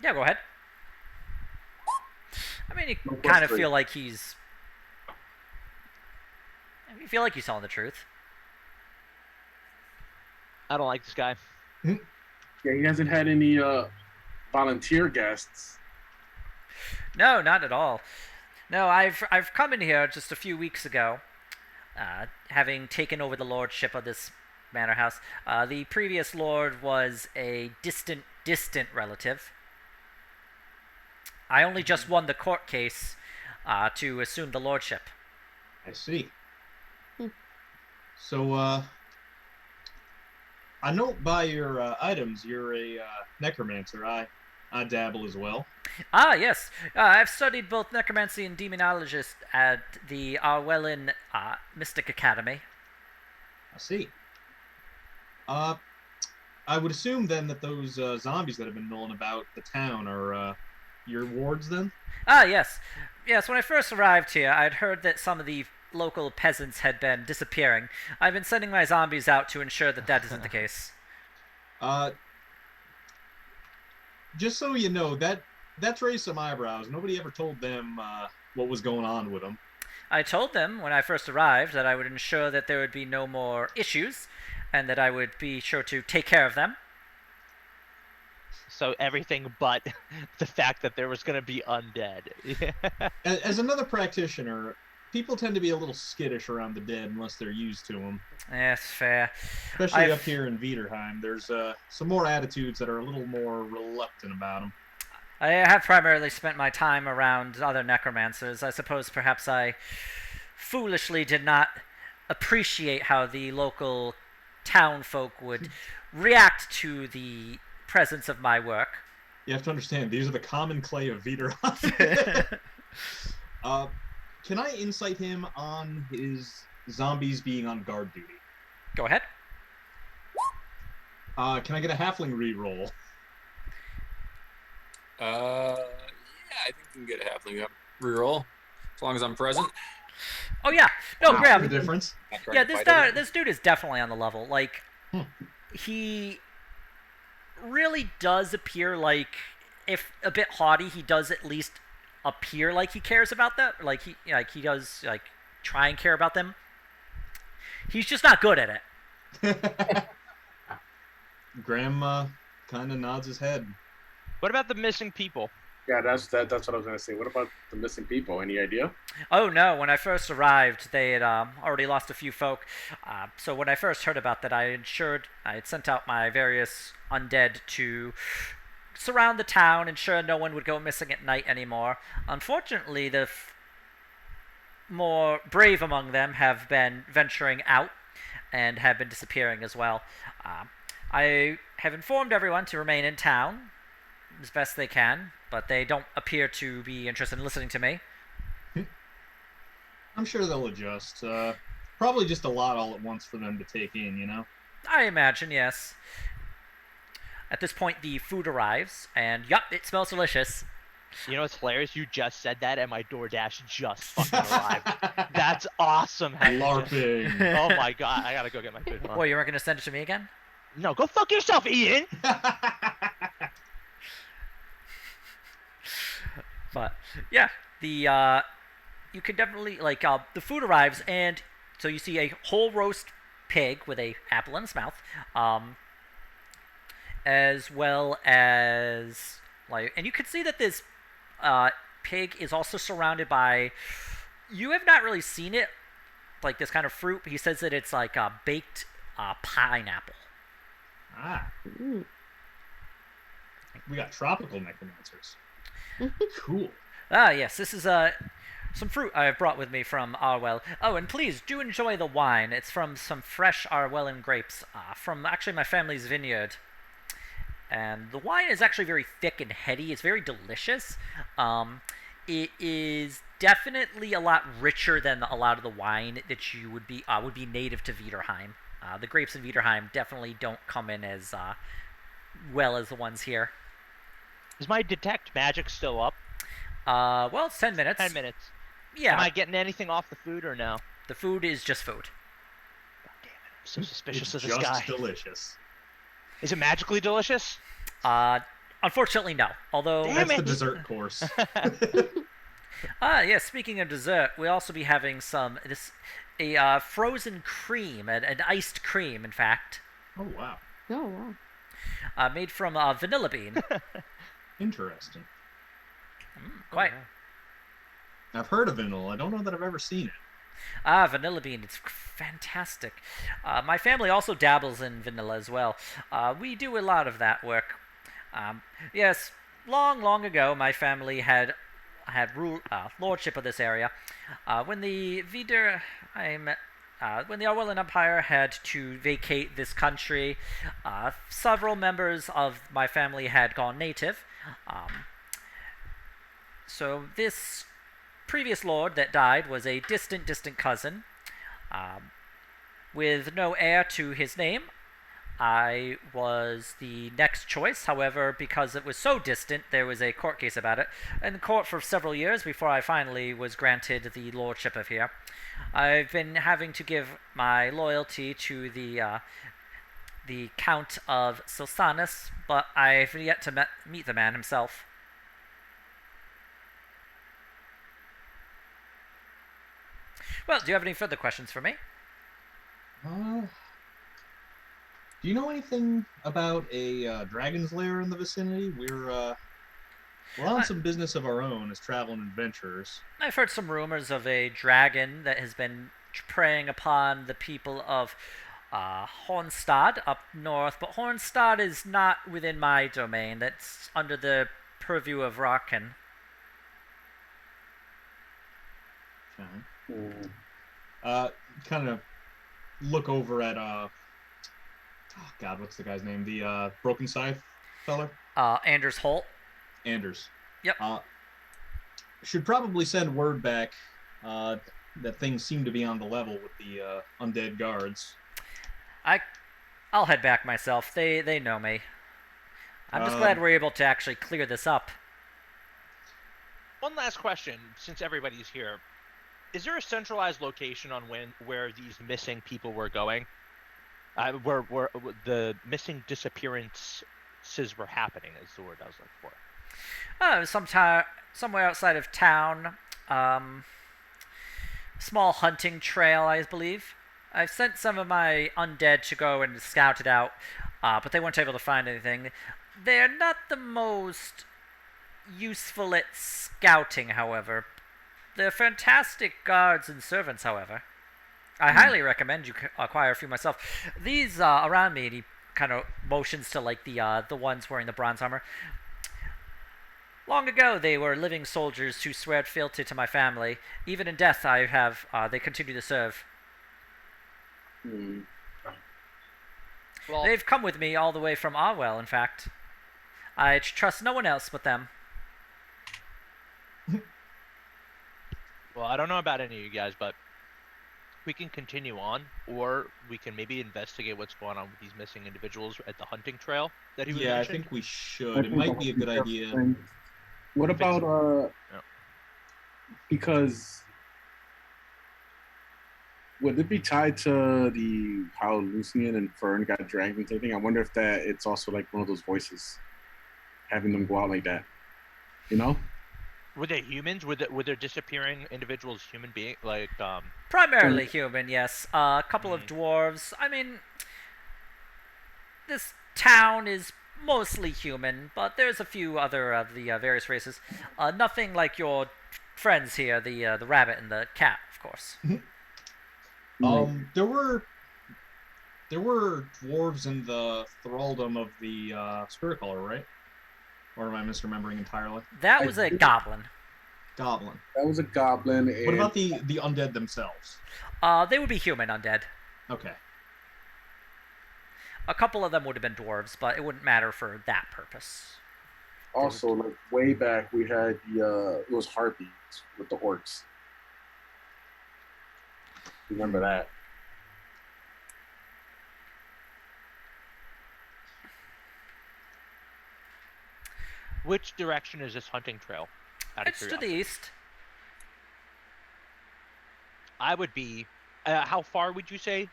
Yeah, go ahead. I mean, you No kind of question. feel like he's... You feel like he's telling the truth. I don't like this guy. Yeah, he hasn't had any volunteer guests. No, not at all. No, I've come in here just a few weeks ago, having taken over the lordship of this manor house. The previous lord was a distant relative. I only just won the court case to assume the lordship. I see. So, I note by your items, you're a necromancer. I dabble as well. Ah, yes. I've studied both necromancy and demonologist at the Arwellin Mystic Academy. I see. I would assume then that those zombies that have been milling about the town are your wards then? Ah, yes. Yes, when I first arrived here, I'd heard that some of the local peasants had been disappearing. I've been sending my zombies out to ensure that that isn't the case. Just so you know, that's raised some eyebrows. Nobody ever told them what was going on with them. I told them when I first arrived that I would ensure that there would be no more issues, and that I would be sure to take care of them. So everything but the fact that there was going to be undead. As another practitioner, people tend to be a little skittish around the dead unless they're used to them. Yes, fair. Especially up here in Viderheim, there's some more attitudes that are a little more reluctant about them. I have primarily spent my time around other necromancers. I suppose perhaps I foolishly did not appreciate how the local town folk would react to the presence of my work. You have to understand, these are the common clay of Viderheim. Can I insight him on his zombies being on guard duty? Go ahead. Can I get a halfling re-roll? Yeah, I think you can get a halfling reroll as long as I'm present. Oh yeah, no, Graham. The difference. Yeah, this dude is definitely on the level. Like, he really does appear like, if a bit haughty, he does at least appear like he cares about them. Like he does try and care about them. He's just not good at it. Graham kind of nods his head. What about the missing people? Yeah, that's what I was gonna say. What about the missing people? Any idea? Oh no! When I first arrived, they had already lost a few folk. So when I first heard about that, I had sent out my various undead to surround the town, ensure no one would go missing at night anymore. Unfortunately, the more brave among them have been venturing out and have been disappearing as well. I have informed everyone to remain in town as best they can, but they don't appear to be interested in listening to me. I'm sure they'll adjust. Probably just a lot all at once for them to take in, you know? I imagine, yes. At this point, the food arrives, and yup, it smells delicious. You know what's hilarious? You just said that, and my DoorDash just fucking arrived. That's awesome. LARPing. Oh my god, I gotta go get my food. Well, you weren't going to send it to me again? No, go fuck yourself, Ian! But yeah, you can definitely the food arrives, and so you see a whole roast pig with a apple in its mouth, as well as and you can see that this pig is also surrounded by. You have not really seen it, like this kind of fruit. But he says that it's like a baked pineapple. Ah. Ooh. We got tropical necromancers. Cool. Ah, yes, this is some fruit I have brought with me from Arwell. Oh, and please do enjoy the wine. It's from some fresh Arwellan grapes from actually my family's vineyard. And the wine is actually very thick and heady. It's very delicious. It is definitely a lot richer than a lot of the wine that you would be native to Viderheim. The grapes in Viderheim definitely don't come in as well as the ones here. Is my detect magic still up? Well, it's 10 minutes. 10 minutes. Yeah. Am I getting anything off the food or no? The food is just food. God damn it. I'm so suspicious It's of this guy. just delicious. Is it magically delicious? Unfortunately, no. Although Damn That's it. the dessert course. yeah. Speaking of dessert, we'll also be having a frozen cream, an iced cream, in fact, Oh, wow. Oh wow. made from vanilla bean. Interesting. Quite. I've heard of vanilla. I don't know that I've ever seen it. Vanilla bean. It's fantastic. My family also dabbles in vanilla as well. We do a lot of that work. Yes, long ago, my family had lordship of this area. When the Arwellan Empire had to vacate this country, several members of my family had gone native. So this previous lord that died was a distant cousin, with no heir to his name. I was the next choice. However, because it was so distant, there was a court case about it in court for several years before I finally was granted the lordship of here. I've been having to give my loyalty to the Count of Silsanus, but I've yet to meet the man himself. Well, do you have any further questions for me? Do you know anything about a dragon's lair in the vicinity? We're on some business of our own as traveling adventurers. I've heard some rumors of a dragon that has been preying upon the people of Hornstad up north, but Hornstad is not within my domain. That's under the purview of Raken. Kind of look over at oh God, what's the guy's name? The Broken Scythe feller? Anders Holt. Anders. Yep. Should probably send word back that things seem to be on the level with the undead guards. I'll head back myself. They know me. I'm just glad we're able to actually clear this up. One last question, since everybody's here. Is there a centralized location on where these missing people were going? Where the missing disappearances were happening is the word I was looking for. Somewhere outside of town. Small hunting trail, I believe. I've sent some of my undead to go and scout it out, but they weren't able to find anything. They're not the most useful at scouting, however. They're fantastic guards and servants, however. I highly recommend you acquire a few myself. These around me, and he kind of motions to like the ones wearing the bronze armor. Long ago, they were living soldiers who swear fealty to my family. Even in death, they continue to serve. Well, They've come with me all the way from Arwell, in fact. I trust no one else but them. Well, I don't know about any of you guys, but we can continue on, or we can maybe investigate what's going on with these missing individuals at the hunting trail that he mentioned. I think we should. It might be a good idea. What about Yeah. Because would it be tied to the how Lucian and Fern got dragged into anything? I wonder if that it's also like one of those voices having them go out like that. You know? Were they humans? Were there disappearing individuals human beings? Primarily human, yes. A couple of dwarves. I mean, this town is mostly human, but there's a few other of the various races. Nothing like your friends here, the rabbit and the cat, of course. There were dwarves in the thraldom of the spirit caller, right? Or am I misremembering entirely? That was a goblin. Goblin. That was a goblin. And What about the undead themselves? They would be human undead. Okay. A couple of them would have been dwarves, but it wouldn't matter for that purpose. also, like way back, we had it was harpies with the orcs. Remember that? Which direction is this hunting trail? Out of It's to the curiosity. east. I would be. How far would you say?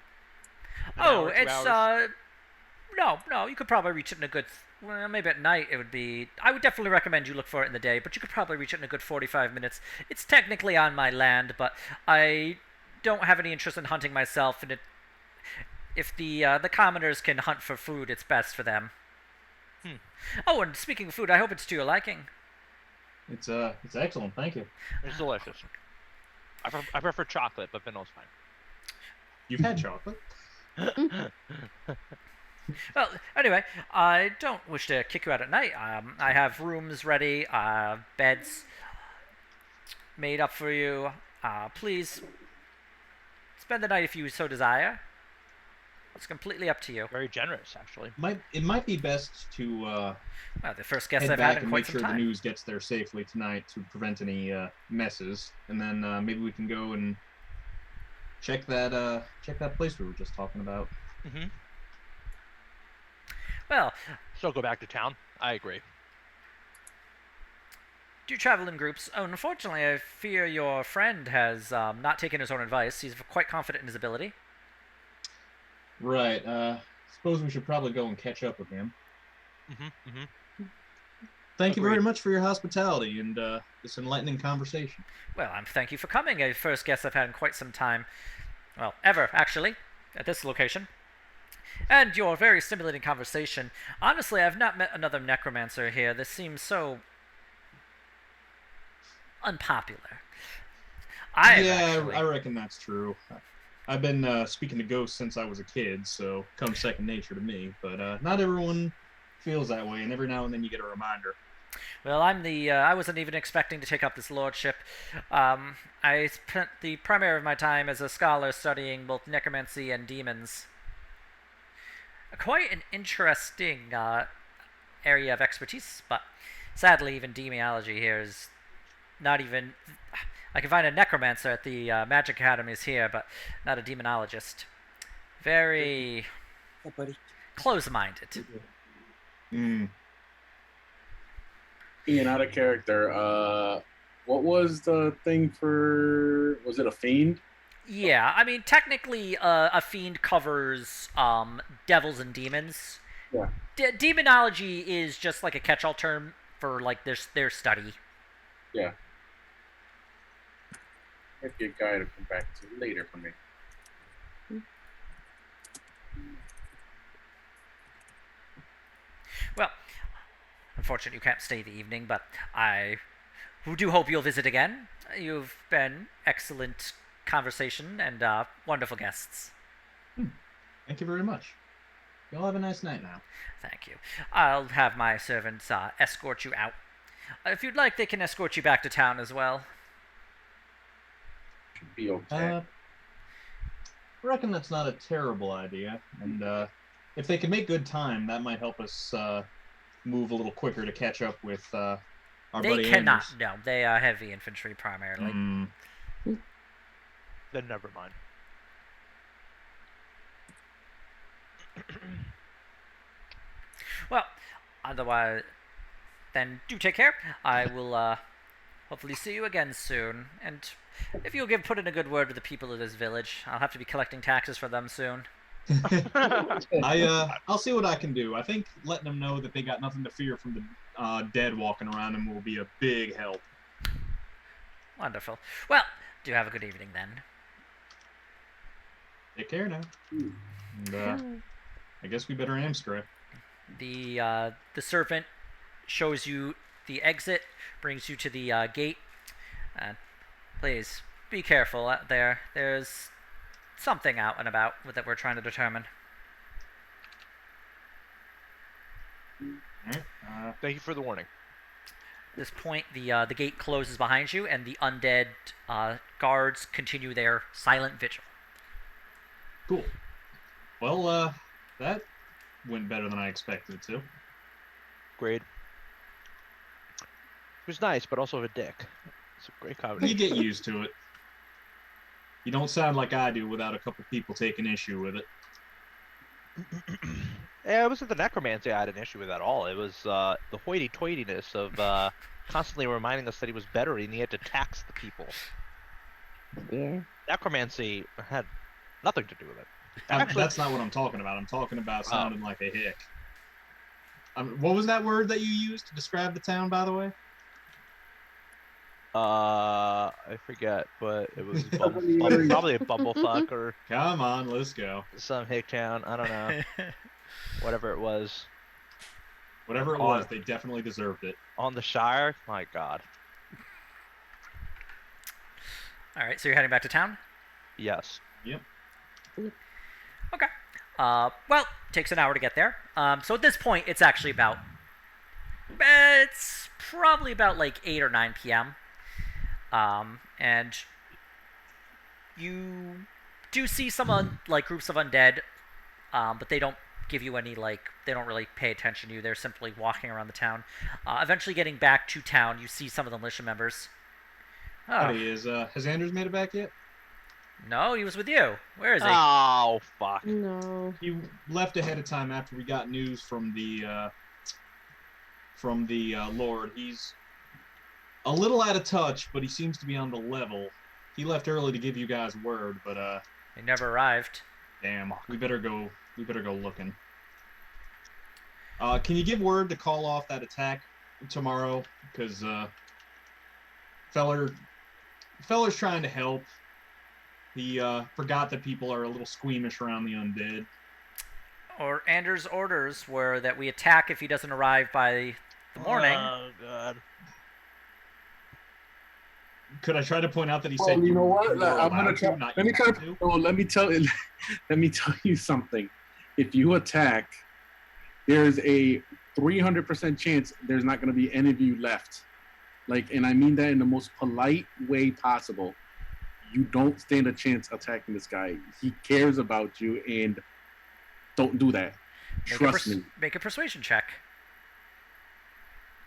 An Oh, hour, 2 it's hours? no. You could probably reach it in a good. Well, maybe at night it would be. I would definitely recommend you look for it in the day, but you could probably reach it in a good 45 minutes. It's technically on my land, but I don't have any interest in hunting myself, and if the commoners can hunt for food, it's best for them. Oh, and speaking of food, I hope it's to your liking. It's excellent, thank you. It's delicious. I prefer chocolate, but vanilla is You've had chocolate? fine. Well, anyway, I don't wish to kick you out at night. I have rooms ready, beds made up for you. Please spend the night if you so desire. It's completely up to you. Very generous, actually. It might be best to Well, the first guest head I've back had in and quite make some sure the time. news gets there safely tonight to prevent any messes, and then maybe we can go and check that place we were just talking about. Mm-hmm. Well, Still go back to town. I agree. do travel in groups. Oh, unfortunately, I fear your friend has not taken his own advice. He's quite confident in his ability. Right. Suppose we should probably go and catch up with him. Thank you very Agreed. much for your hospitality and this enlightening conversation. Well, thank you for coming. A first guest I've had in quite some time. Well, ever, actually, at this location. And your very stimulating conversation. Honestly, I've not met another necromancer here. This seems so unpopular. I reckon that's true. I've been speaking to ghosts since I was a kid, so it comes second nature to me. But not everyone feels that way, and every now and then you get a reminder. Well, I wasn't even expecting to take up this lordship. I spent the primary of my time as a scholar studying both necromancy and demons. Quite an interesting area of expertise, but sadly, even demonology here is not even. I can find a necromancer at the Magic Academies here, but not a demonologist. Very close-minded. Ian, out of character. What was the thing for? Was it a fiend? Yeah, I mean, technically, a fiend covers devils and demons. Yeah. Demonology is just like a catch-all term for like their study. Yeah. Might be a guy to come back to later for me. Well, unfortunately, you can't stay the evening, but I do hope you'll visit again. You've been excellent conversation and wonderful guests. Thank you very much. Y'all have a nice night now. Thank you. I'll have my servants escort you out. If you'd like, they can escort you back to town as well. Should be okay. I reckon that's not a terrible idea, and if they can make good time, that might help us move a little quicker to catch up with our buddy They cannot. Anders. No, they are heavy infantry primarily. Then never mind. Well, otherwise, then do take care. I will hopefully see you again soon. And if you'll put in a good word with the people of this village, I'll have to be collecting taxes for them soon. I'll see what I can do. I think letting them know that they got nothing to fear from the dead walking around them will be a big help. Wonderful. Well, do have a good evening then. Take care now. And, I guess we better amscray. The servant shows you the exit, brings you to the gate. Please be careful out there. There's something out and about that we're trying to determine. Thank you for the warning. At this point, the gate closes behind you, and the undead guards continue their silent vigil. Cool. Well, that went better than I expected it to. Great. He was nice, but also a dick. It's a great combination. You get used to it. You don't sound like I do without a couple people taking issue with it. Yeah, it wasn't the necromancy I had an issue with at all. It was the hoity-toityness of constantly reminding us that he was better and he had to tax the people. Yeah. Necromancy had nothing to do with it. That's not what I'm talking about. I'm talking about sounding like a hick. What was that word that you used to describe the town, by the way? I forget, but it was probably a bumblefuck or Come on, let's go. some hick town. I don't know. Whatever it was. Whatever it was, they definitely deserved it. On the Shire? My God. All right, so you're heading back to town? Yes. Yep. Okay. Well, takes an hour to get there. So at this point, it's actually about. It's probably about like 8 or 9 p.m. And you do see some groups of undead, but they don't give you any they don't really pay attention to you. They're simply walking around the town. Eventually, getting back to town, you see some of the militia members. Howdy, has Anders made it back yet? No, he was with you. Where is he? Oh fuck. No. He left ahead of time after we got news from the Lord. He's a little out of touch, but he seems to be on the level. He left early to give you guys word, but He never arrived. damn, we better go looking. Can you give word to call off that attack tomorrow? Because feller's trying to help. He forgot that people are a little squeamish around the undead. Or Anders' orders were that we attack if he doesn't arrive by the morning. Oh god. Could I try to point out that he Well, said you know what? were I'm gonna allowed try. to, not Let you me try. have to? Oh, let me tell you something. If you attack, there's a 300% chance there's not going to be any of you left. Like, and I mean that in the most polite way possible. You don't stand a chance attacking this guy. He cares about you, and don't do that. Trust me. Make a persuasion check.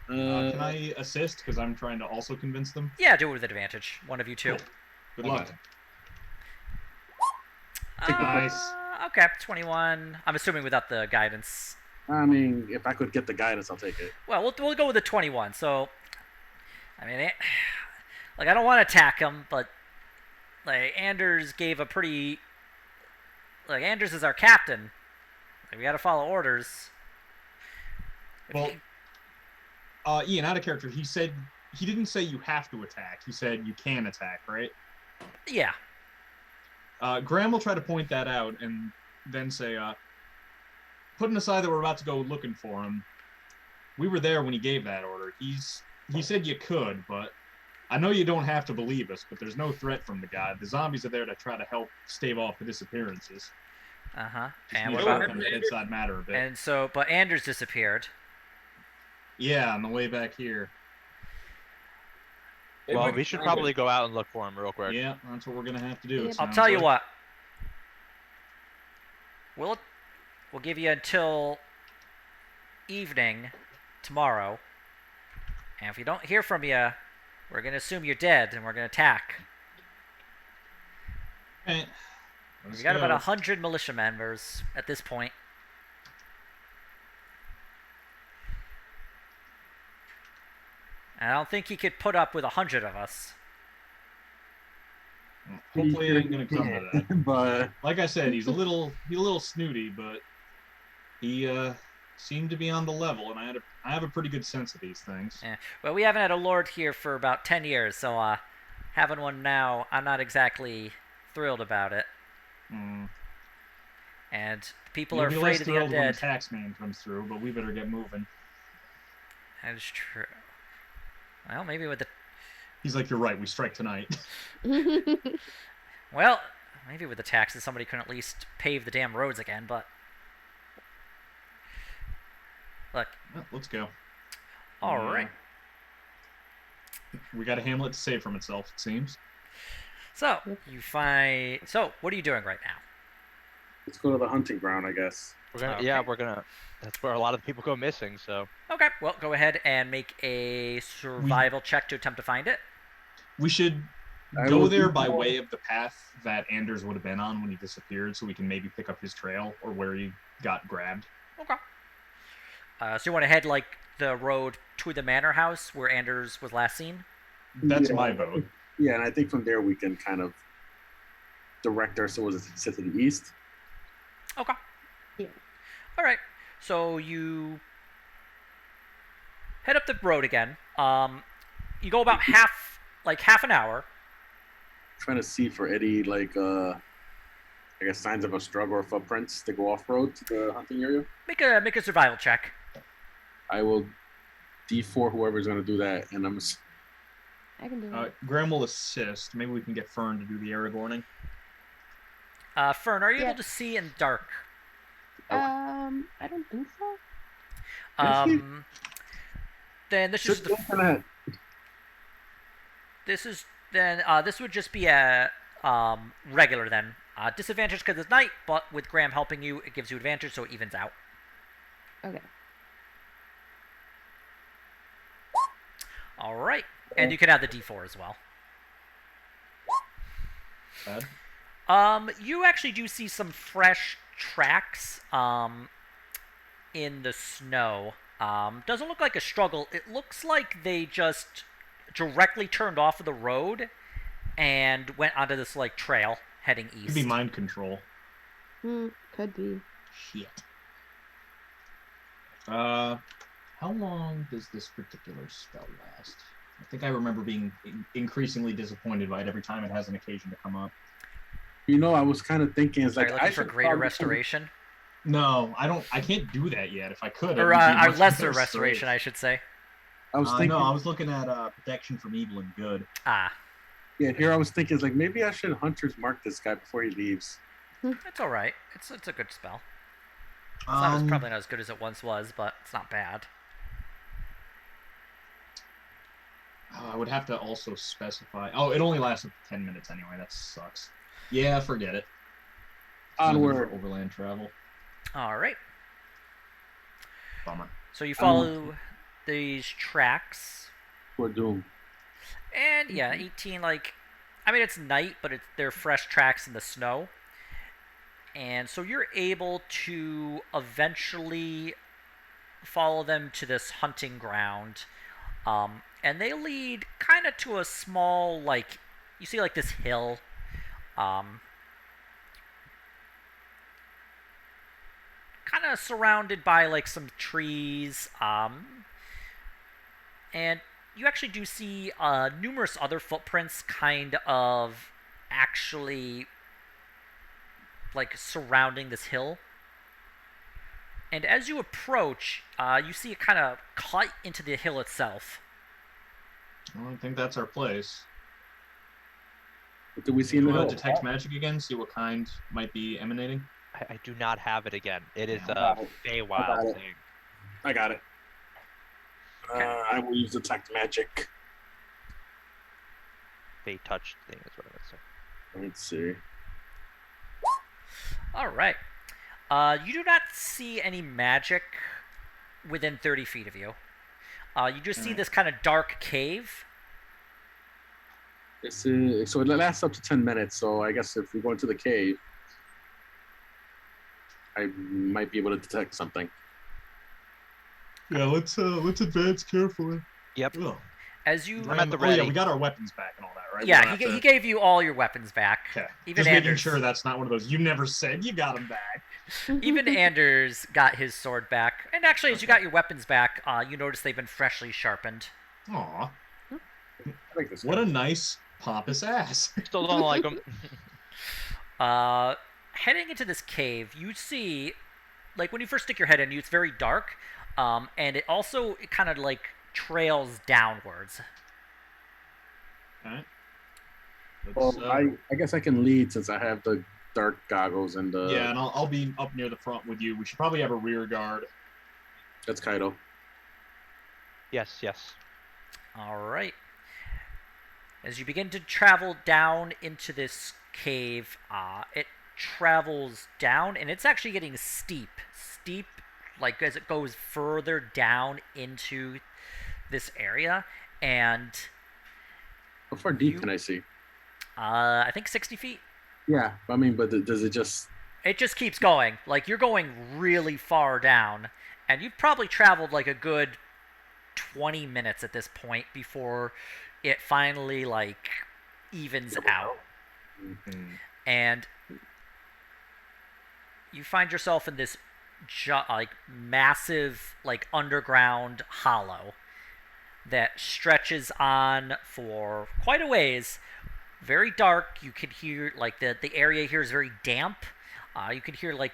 Can I assist? Because I'm trying to also convince them. Yeah, do it with advantage. One of you two. Cool. Good luck. Nice. Okay, 21. I'm assuming without the guidance. I mean, if I could get the guidance, I'll take it. Well, we'll go with the 21. So, I mean, like I don't want to attack him, but like Anders gave a pretty. Like Anders is our captain. Like, we got to follow orders. Well, Ian, out of character, he didn't say you have to attack. He said you can attack, right? Yeah. Graham will try to point that out and then say, putting aside that we're about to go looking for him, we were there when he gave that order. He said you could, but I know you don't have to believe us, but there's no threat from the guy. The zombies are there to try to help stave off the disappearances. Uh-huh. Just And need what to about... work on the bedside matter a bit. And so, but Anders disappeared. Yeah, on the way back here. Well, we should probably go out and look for him real quick. Yeah, that's what we're gonna have to do. Yeah. it I'll sounds tell you like. what. We'll give you until evening tomorrow. And if we don't hear from you, we're going to assume you're dead and we're going to attack. Okay. We got about 100 militia members at this point. And I don't think he could put up with 100 of us. Hopefully it ain't gonna come to that. But Like I said, he's a little snooty, but he seemed to be on the level, and I have a pretty good sense of these things. Yeah. Well, we haven't had a lord here for about 10 years, so having one now, I'm not exactly thrilled about it. Mm. And people You'll are be afraid less of the thrilled when the undead. tax man comes through, but we better get moving. That is true. Well, maybe with the... He's like, you're right, we strike tonight. Well, maybe with the taxes, somebody can at least pave the damn roads again, but... Look. Well, let's go. All right. We got a hamlet to save from itself, it seems. So, you find... So, what are you doing right now? let's go to the hunting ground, I guess. Yeah, Okay. we're gonna. That's where a lot of people go missing. So Okay, well, go ahead and make a survival check to attempt to find it. We should I go will there do by more. way of the path that Anders would have been on when he disappeared, so we can maybe pick up his trail or where he got grabbed. Okay. So you want to head, like, the road to the manor house where Anders was last seen? That's Yeah. my vote. Yeah, and I think from there we can kind of direct ourselves to the east. Okay. Yeah. All right. So you head up the road again. You go about half an hour. Trying to see for any I guess signs of a struggle or footprints to go off road to the hunting area. Make a survival check. I will D4 whoever's gonna do that, and I can do it. Graham will assist. Maybe we can get Fern to do the Aragorning. Fern, are you Yeah. able to see in dark? I don't think so. Then this is this would just be a regular then. Disadvantage because it's night, but with Graham helping you, it gives you advantage, so it evens out. Okay. All right, and you can add the D4 as well. Bad. You actually do see some fresh tracks in the snow. Doesn't look like a struggle. It looks like they just directly turned off of the road and went onto this like trail heading east. Could be mind control. Could be. Shit. How long does this particular spell last? I think I remember being increasingly disappointed by it every time it has an occasion to come up. You know, I was kind of thinking, it's Are like you looking I for should greater probably- restoration? No, I don't. I can't do that yet. If I could, Or lesser restoration, I should say. I was thinking, No, I was looking at protection from evil and good. Ah, yeah, here I was thinking, it's like maybe I should Hunter's Mark this guy before he leaves. it's all right. It's a good spell. It's probably not as good as it once was, but it's not bad. I would have to also specify. Oh, it only lasts up to 10 minutes anyway. That sucks. Yeah, forget it. Onward. For overland travel. All right. Bummer. So you follow these tracks, We're doomed. and yeah, 18. Like, I mean, it's night, but they're fresh tracks in the snow, and so you're able to eventually follow them to this hunting ground, and they lead kind of to a small, like, you see like this hill, kind of surrounded by like some trees, and you actually do see numerous other footprints kind of actually like surrounding this hill. And as you approach, you see it kind of cut into the hill itself. Well, I think that's our place. What did we see in the hill? Detect magic again, see what kind might be emanating. I do not have it again. It is I a got it. Feywild thing. I got it. I will use detect magic. Fey touch thing is what I would say. Let's see. All right. You do not see any magic within 30 feet of you. You just see this kind of dark cave. So it lasts up to 10 minutes. So I guess if we go into the cave, I might be able to detect something. Yeah, let's advance carefully. Yep. Ugh. As you, I'm at the Oh yeah, ready. we got our weapons back and all that, right? yeah, he gave you all your weapons back. Okay. Even Just making Anders. sure that's not one of those. You never said you got them back. Even Anders got his sword back. And actually, as you got your weapons back, you notice they've been freshly sharpened. Aw, I like this. what a nice pompous ass. Still don't like them. Heading into this cave, you see, like when you first stick your head in, it's very dark, and it also kind of like trails downwards. Alright. Well, I guess I can lead since I have the dark goggles and the. Yeah, and I'll be up near the front with you. We should probably have a rear guard. That's Kaido. Yes, yes. All right. As you begin to travel down into this cave, it travels down, and it's actually getting steep, like as it goes further down into this area, and How far deep can I see? I think 60 feet. Yeah, I mean, but does it just? It just keeps going. Like, you're going really far down, and you've probably traveled like a good 20 minutes at this point before it finally like evens out. Mm-hmm. And you find yourself in this like massive like underground hollow that stretches on for quite a ways. Very dark. You can hear like the area here is very damp. You can hear like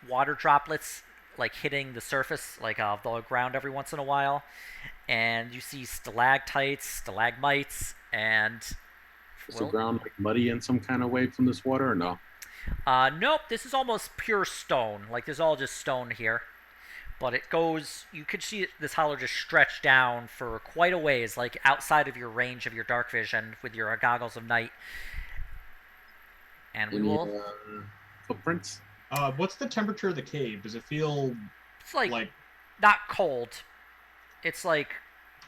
water droplets like hitting the surface like of the ground every once in a while, and you see stalactites, stalagmites, and Is the ground like muddy in some kind of way from this water or no? Nope, this is almost pure stone. Like, there's all just stone here. But it goes, you could see this hollow just stretch down for quite a ways, like outside of your range of your dark vision with your goggles of night. And we will. Footprints? What's the temperature of the cave? Does it feel It's like not cold. It's like,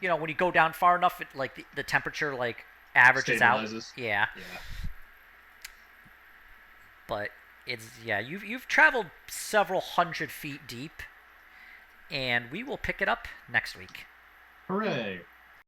you know, when you go down far enough, it, like the temperature like averages out. stabilizes? Yeah. Yeah. but you've traveled several hundred feet deep, and we will pick it up next week. Hooray!